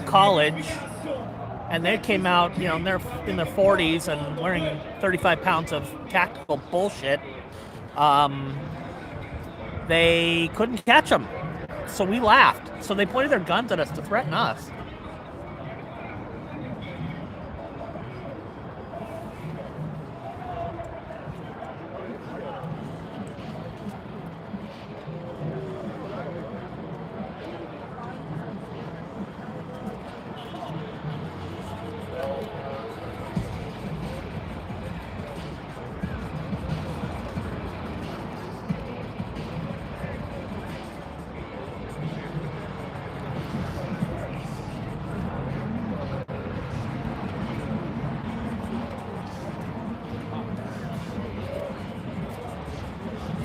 college. And they came out, they're in their 40s and wearing 35 pounds of tactical bullshit. They couldn't catch them. So we laughed. So they pointed their guns at us to threaten us.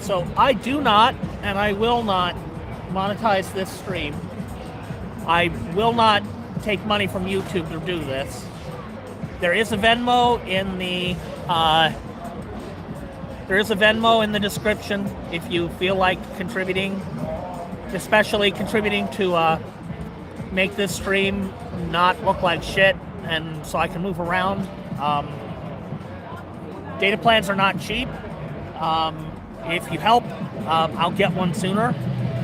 So I do not, and I will not monetize this stream. I will not take money from YouTube to do this. There is a Venmo in the description if you feel like contributing, especially contributing to make this stream not look like shit, and so I can move around. Data plans are not cheap. If you help, I'll get one sooner.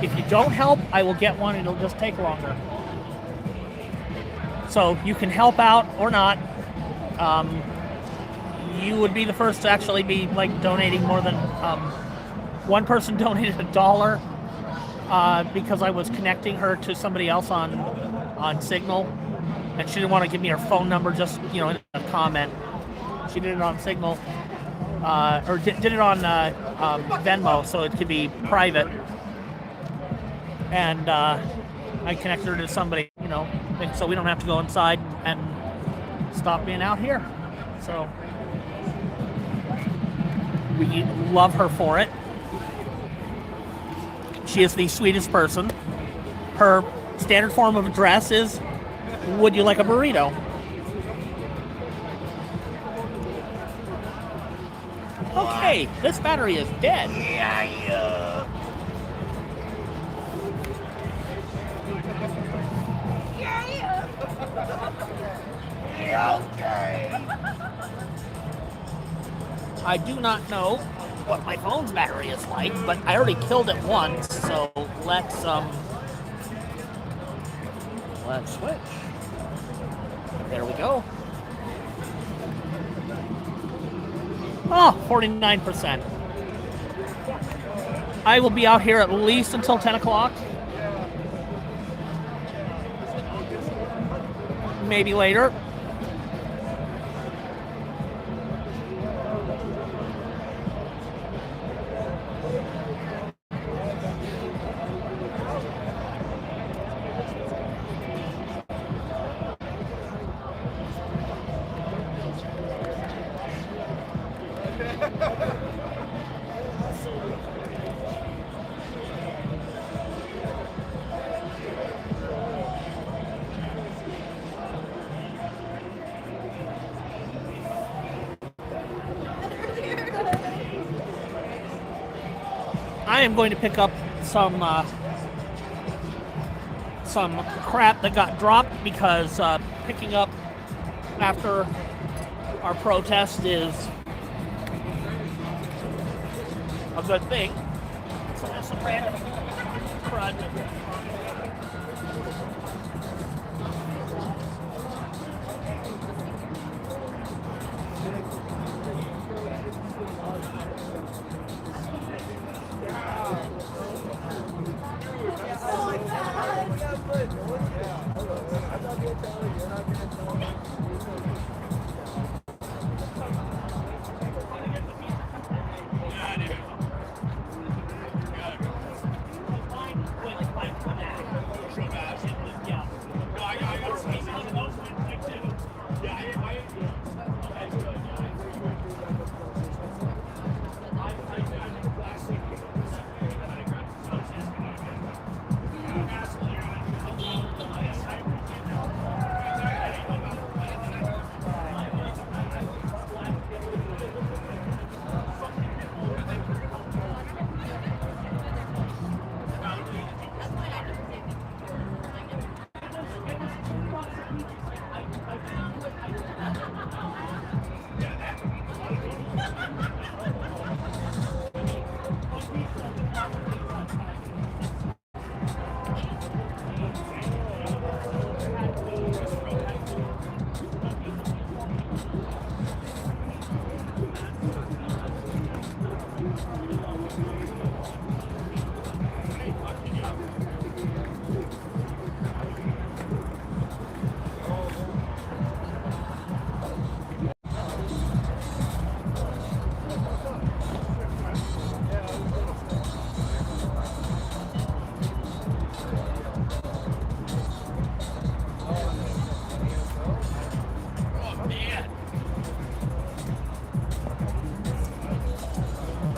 If you don't help, I will get one. It'll just take longer. So you can help out or not. You would be the first to actually be donating more than one person donated $1 because I was connecting her to somebody else on Signal, and she didn't want to give me her phone number just in a comment. She did it on Signal. Or did it on Venmo, so it could be private. And I connected her to somebody, so we don't have to go inside and stop being out here. So we love her for it. She is the sweetest person. Her standard form of address is, would you like a burrito? Okay, this battery is dead. Yeah. Okay. I do not know what my phone's battery is like, but I already killed it once, so let's switch. There we go. Oh, 49%. I will be out here at least until 10 o'clock. Maybe later. I am going to pick up some crap that got dropped because picking up after our protest is a good thing. So there's some random crud.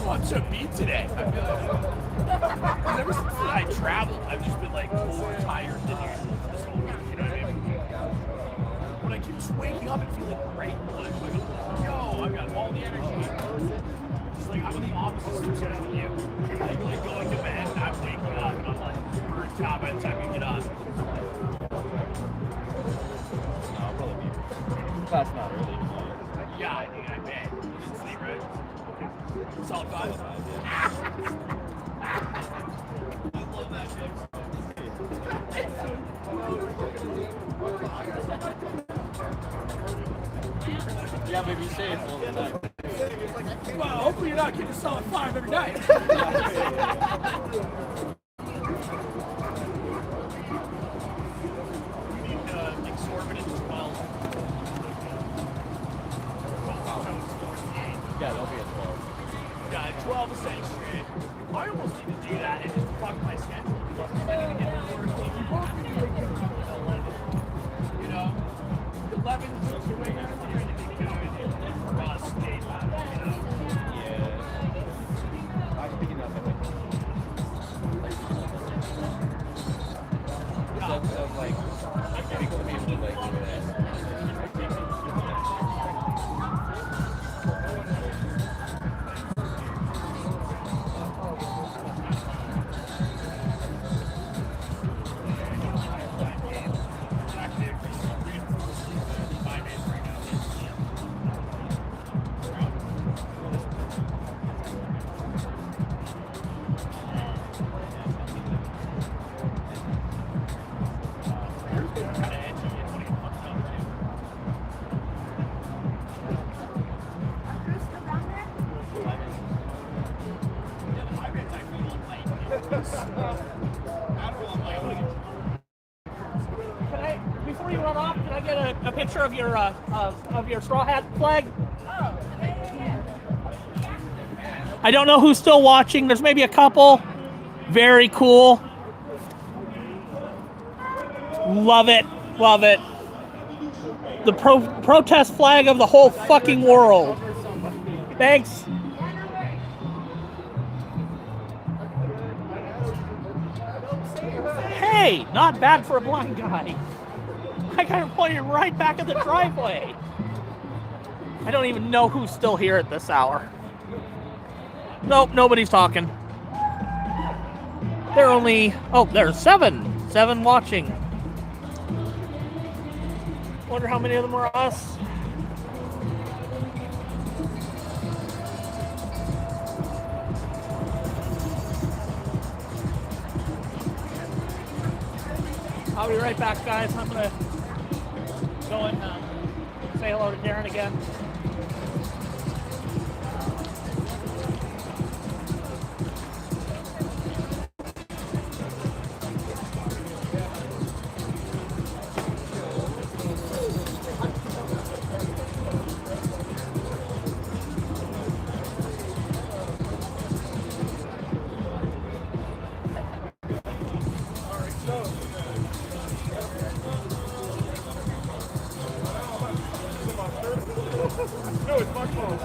I'm so beat today. I feel like ever since I traveled, I've just been like more tired than usual for this whole week. You know what I mean? But I keep just waking up and feeling great. Like, yo, I've got all the energy. It's like I'm in the opposite of you. Like going to bed and I'm waking up and I'm like burnt out by the time you get up. I'll probably be. That's not early. Yeah, I think I bet. You didn't sleep, right? It's all fine. I love that shit. Yeah, but be safe all the time. Well, hopefully you're not getting a solid 5 every night. We need exorbitant 12. Yeah, they'll be at 12. Yeah, 12 is saying straight. I almost need to do that and just fuck my schedule. I need to get to work. You know? 11 is just the way everything is going for us, you know? Yeah. I'm picking up everything. Of like, getting to be able to like do that. Kind of edgy and what do you fuck up? Before you run off, can I get a picture of your straw hat flag? I don't know who's still watching. There's maybe a couple. Very cool. Love it. Love it. The protest flag of the whole fucking world. Thanks. Hey, not bad for a blind guy. I got him pointed right back at the driveway. I don't even know who's still here at this hour. Nope, nobody's talking. There are only, there's 7. 7 watching. Wonder how many of them are us. I'll be right back, guys. I'm gonna go and say hello to Darren again. No, it's my fault.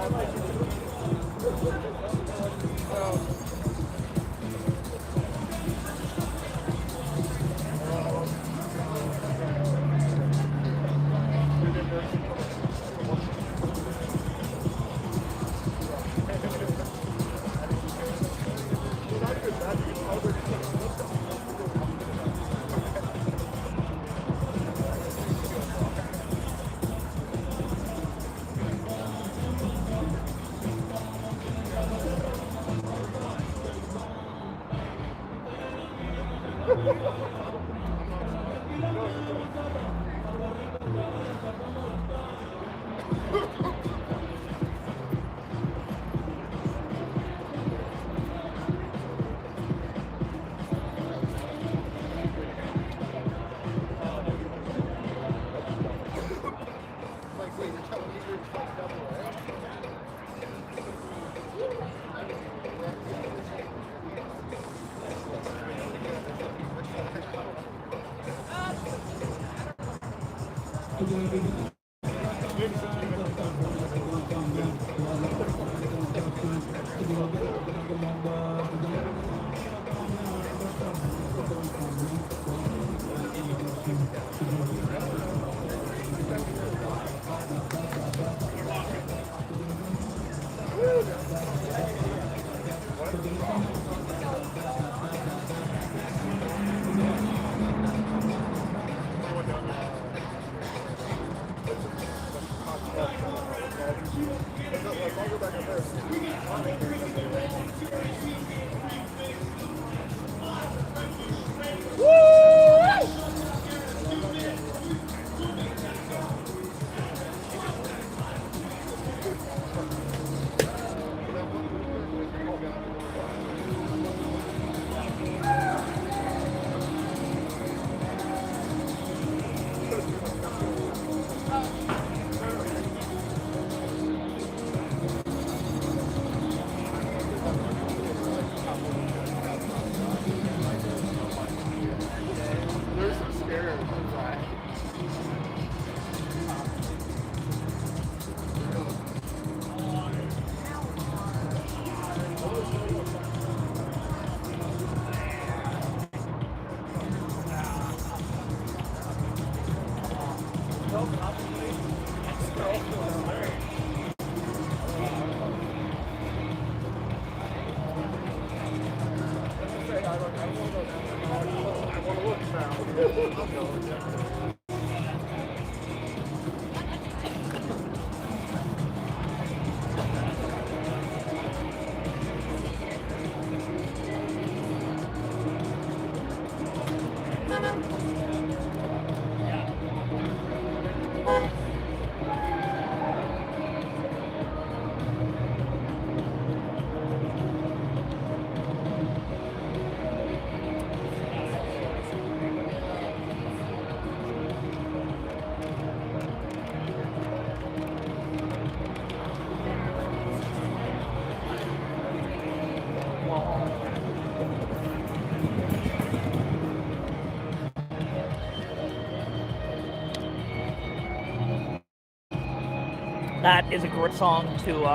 That is a great song to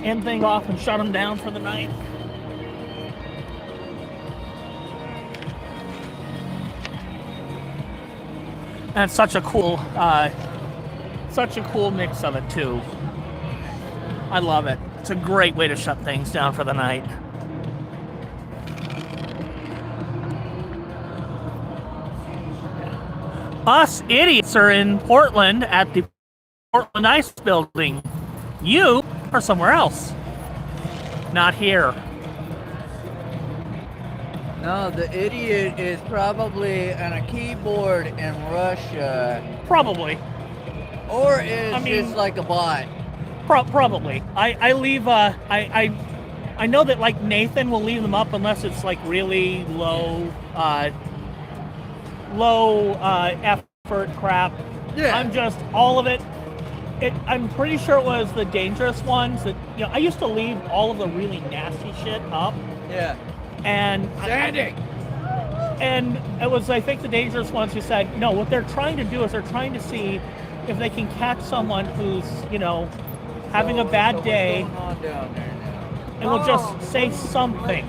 end things off and shut them down for the night. And such a cool mix of it too. I love it. It's a great way to shut things down for the night. Us idiots are in Portland at the Portland Ice Building. You are somewhere else. Not here. No, the idiot is probably on a keyboard in Russia. Probably. Or is just like a bot. Probably. I leave. I know that like Nathan will leave them up unless it's like really low effort crap. Yeah. I'm just all of it. I'm pretty sure it was the dangerous ones that I used to leave all of the really nasty shit up. Yeah. And Sandy. And it was I think the dangerous ones who said no. What they're trying to do is they're trying to see if they can catch someone who's having a bad day, and will just say something.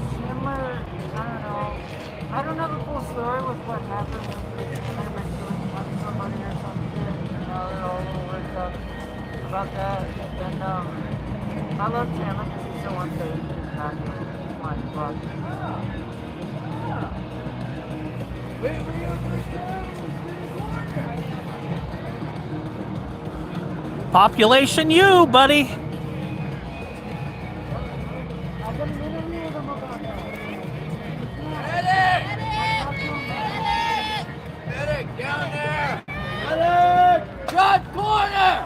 I don't know the full story with what happened with somebody or something. They're all a little worked up about that. And I love Chandler because he's so unsafe. He's not my fuck. Population you, buddy. Medic, down there! Medic! Shot corner!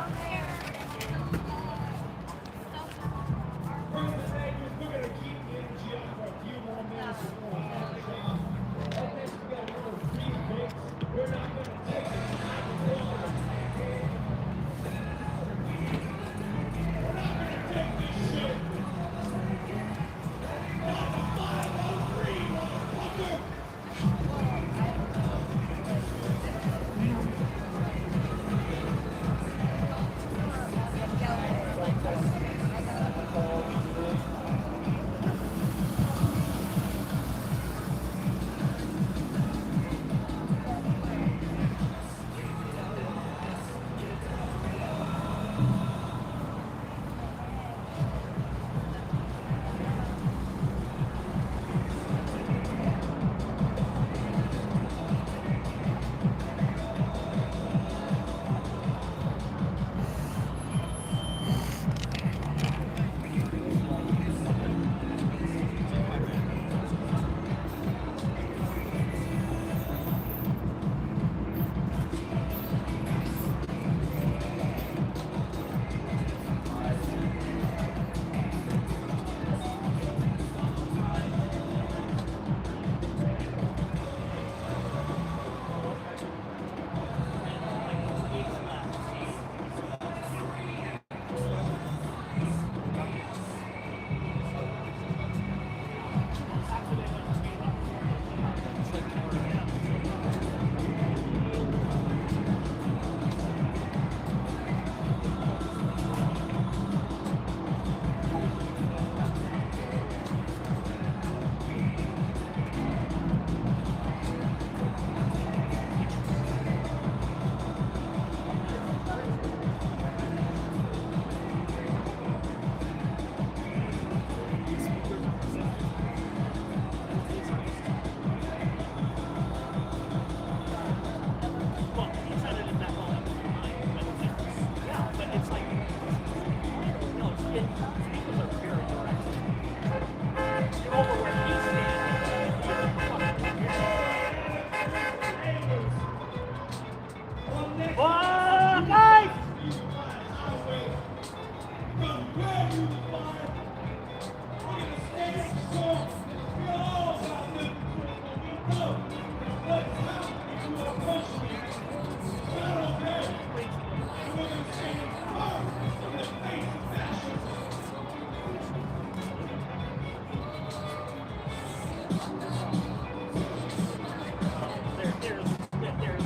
There's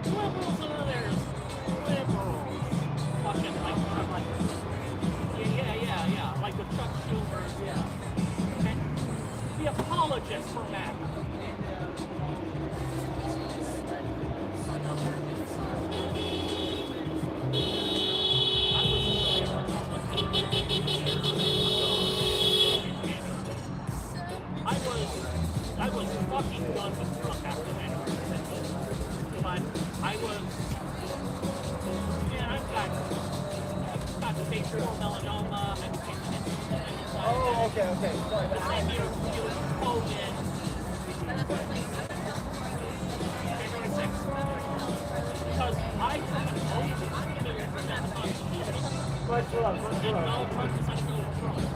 liberals and there's liberals. apologist for Mac. I was fucking done with Trump after that. But I was, yeah, I've got stage 4 melanoma. Oh, okay. Sorry. The same year it was COVID. January 6th. Because I took an oath to represent the Constitution. Much love. And Donald Trump decided to overthrow it.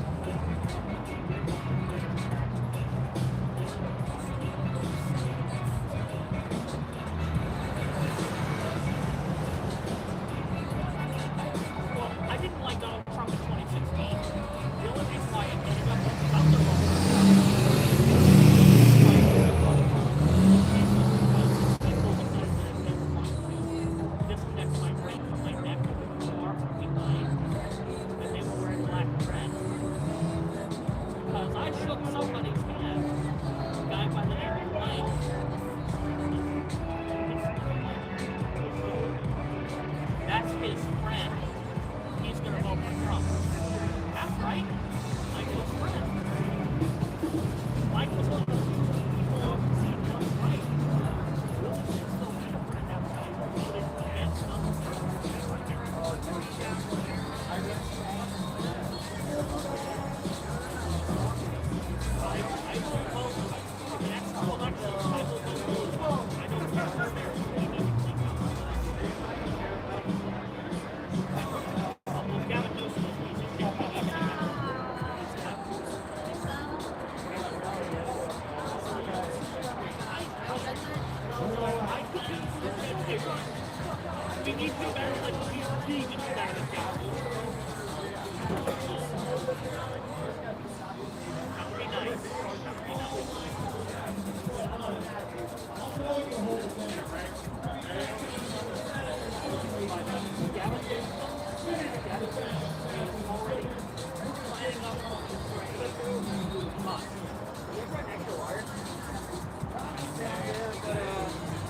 Well, I didn't like Donald Trump in 2016. The only reason why I ended up with disconnect my brain from my neck with the car behind, and they were wearing black and red. Because I shook somebody's hand, a guy by the name of Mike. That's his friend. He's going to vote for Trump. That's right. Michael's friend. Mike was one of the people who said Trump's right. Really should still be a friend outside. Put it in the hands of I don't vote. The next two elections, I will vote. I don't care who there is. Gavin Newsom is we need to be better like the PRT to do that in this That would be nice.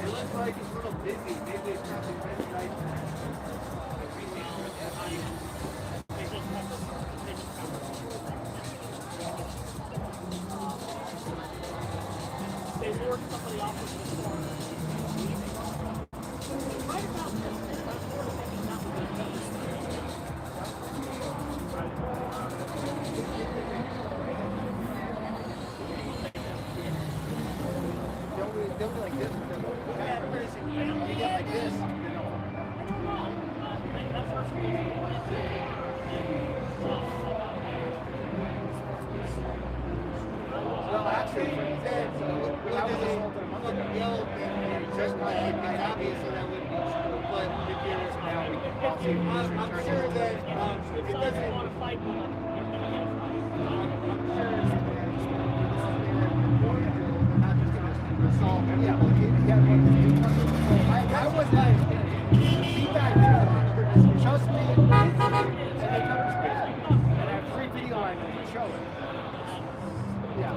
It looks like it's a little busy. Maybe it's not the right. They lured somebody off of the floor. Right about this, I'm sort of thinking that would be They'll be like this. You get like this. Well, actually, just my obvious that would be true, but if years now, we can also I'm sure that if it doesn't want to fight, I was like, feedback, trust me, and they come to space. And I have free video on it to show it. Yeah,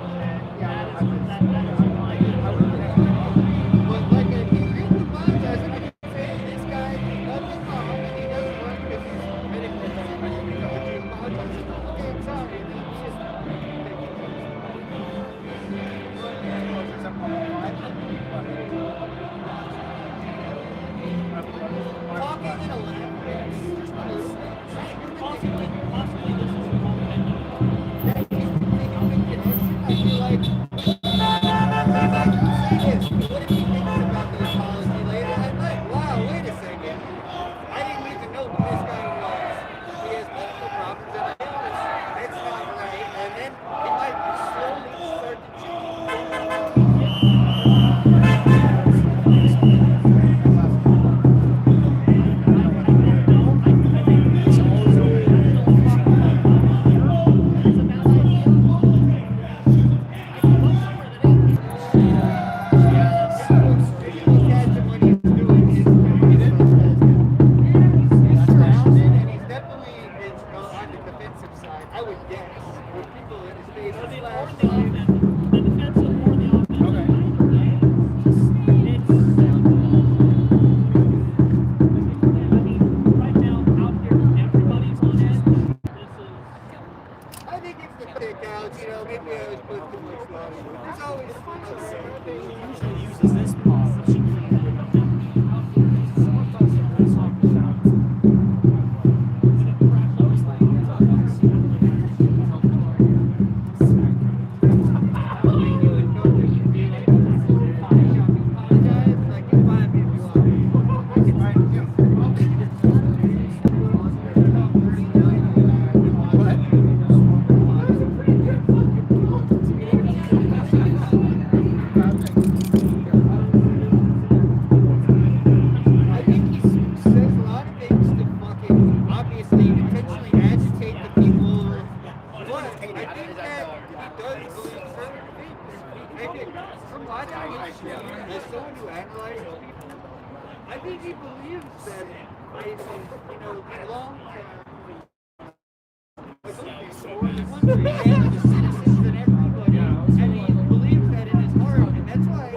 I would but like if he reads the podcast, I can say this guy doesn't come and he doesn't work because he's medically I can pick up the podcast. Okay, I'm sorry. And then it's talking in a language. Possibly this is a moment. I feel like always He usually uses this paw. I think he believes that, long and he believes that in his heart, and that's why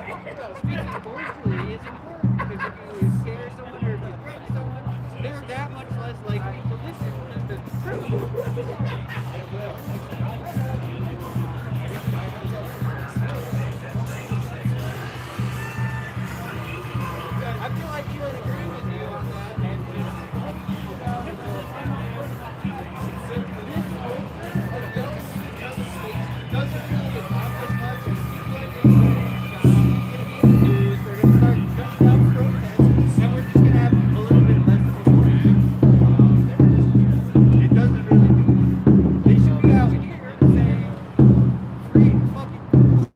speaking forcefully is important, because if you scare someone or if you threaten someone, they're that much less likely to listen to the truth. I feel like you would agree with me on that. Doesn't really accomplish much. They're going to start shutting down protests, and we're just going to have a little bit less of a war. It doesn't really. They should be out here saying,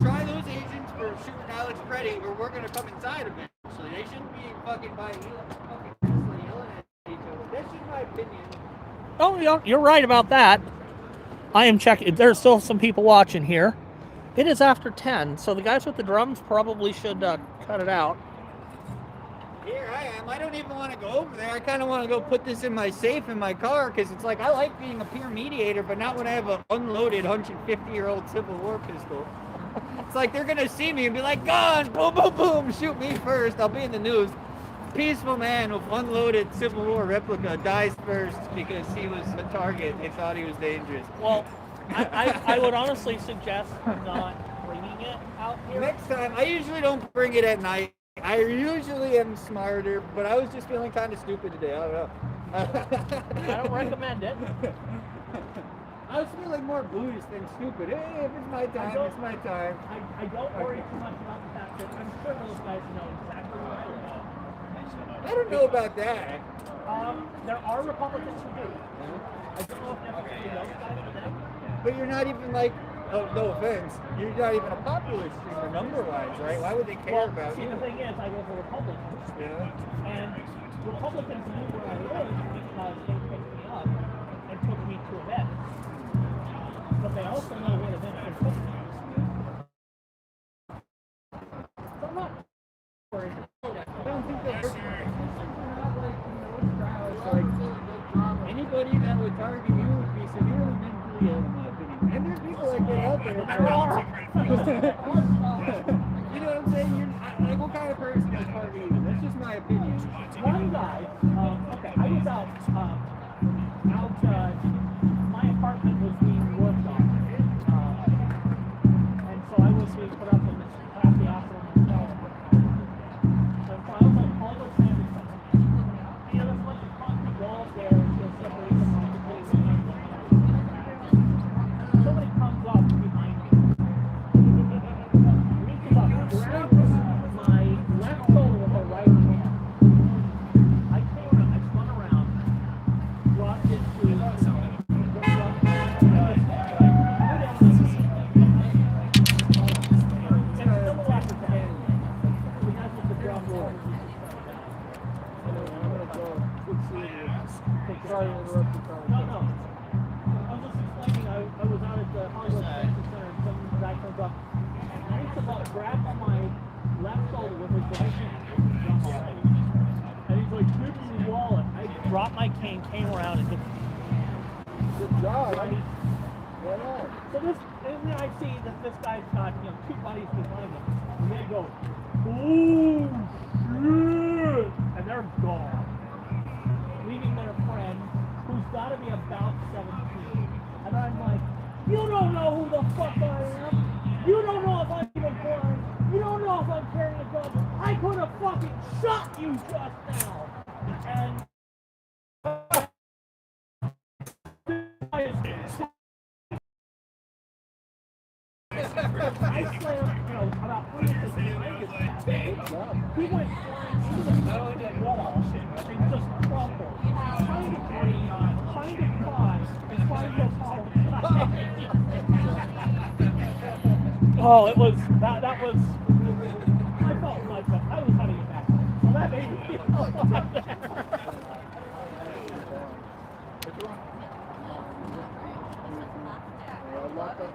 try those agents for shooting Alex Preddy, or we're going to come inside of it. They shouldn't be fucking by yelling at each other. That's just my opinion. Oh, you're right about that. I am checking. There's still some people watching here. It is after 10, so the guys with the drums probably should cut it out. Here I am. I don't even want to go over there. I kind of want to go put this in my safe in my car, because it's like I like being a peer mediator, but not when I have an unloaded 150-year-old Civil War pistol. It's like they're going to see me and be like, gun, boom, boom, boom, shoot me first. I'll be in the news. Peaceful man with unloaded Civil War replica dies first because he was a target. They thought he was dangerous. Well, I would honestly suggest not bringing it out here. Next time, I usually don't bring it at night. I usually am smarter, but I was just feeling kind of stupid today. I don't know. I don't recommend it. I was feeling more blues than stupid. Hey, if it's my time, it's my time. I don't worry too much about the fact that I'm sure those guys know exactly what they're doing. I don't know about that. There are Republicans who do. I don't know if necessarily those guys are them. But you're not even like, oh, no offense, you're not even a populist number-wise, right? Why would they care about you? The thing is, I was a Republican. Yeah. And Republicans knew where I lived because they picked me up and took me to events. But they also know what events they took me to. So I'm not worried. I don't think they're like anybody that would target you would be severely mentally ill, in my opinion. And there's people like that out there. You know what I'm saying? You're like, what kind of person would target you? That's just my opinion. One guy, okay, I was out, my apartment was being worked on, and so I was being put up in this crappy asshole hotel. And so I was like, all the time, there's a bunch of concrete walls there, there's separate from my place. Somebody comes up behind me. Reaches up, grabs my left shoulder with her right hand. I spun around, brought it to Sorry to interrupt you, Carl. No. I'm just explaining, I was out at the Hollywood Convention Center and some guy comes up and reaches about, grabs my left shoulder with his right hand. And he's like, give me your wallet. I dropped my cane, came around and just... Good job. Right. So this, and then I see that this guy's got, two buddies behind him. And they go, oh, shit! And they're gone. Leaving their friend, who's got to be about 17. And I'm like, you don't know who the fuck I am. You don't know if I'm even just now. And I slammed, about 3 inches he went into the middle of the wall and just crumpled. Trying to breathe, trying to pause, and trying to apologize. Oh, it was, that was, I felt like that. I was having a bad time. So that made me feel a lot better.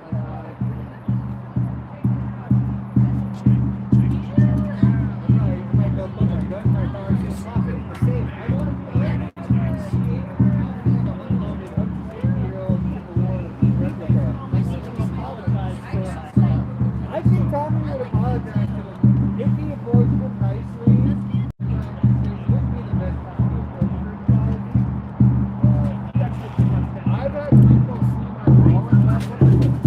I think Tommy would apologize to him if he approached him nicely. It would be the best time to approach her. I've had people see my wallet. I've had people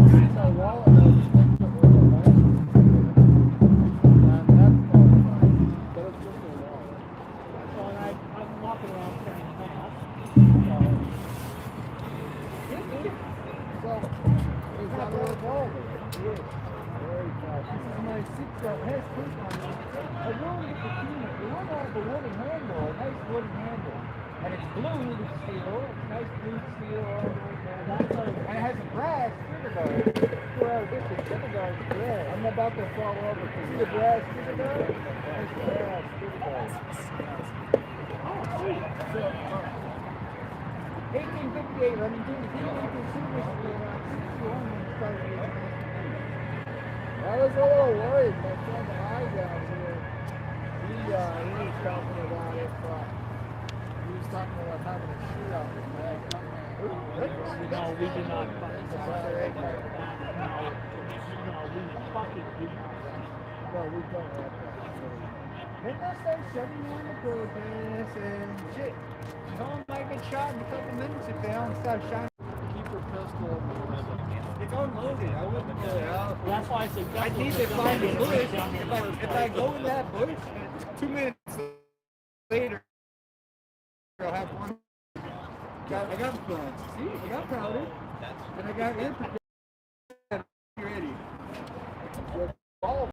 see my wallet and I just think that we're alone. And that's not fine. But it's just a wallet. So I'm walking around carrying a mask. So, is that a revolver? It is. Very fast. This is my seatbelt. Has proof on it. A woman patina. The one out of a wooden handle. A nice wooden handle. And it's blue steel. It's nice blue steel all the way down. And it has a brass trigger guard. Well, this is trigger guard is red. I'm about to fall over. See the brass trigger guard? That's the brass trigger guard. So, 1858, I mean, dude, he went to Super School around 61 when he started using it. I was a little worried. My friend Eye down here, he was talking about it, but he was talking about having a shootout with Meg. No, we did not fucking do that. No, we fucking do not. No, we don't have that. Then they'll start shutting down the protest and shit. Someone might get shot in a couple minutes if they don't stop shining. Keep your pistol on the weapon. It's unloaded. I wouldn't pull it out. That's why I said I need to find a bush. If I go in that bush, 2 minutes later, I'll have one. I got bullets. See, I got powder. And I got air protection.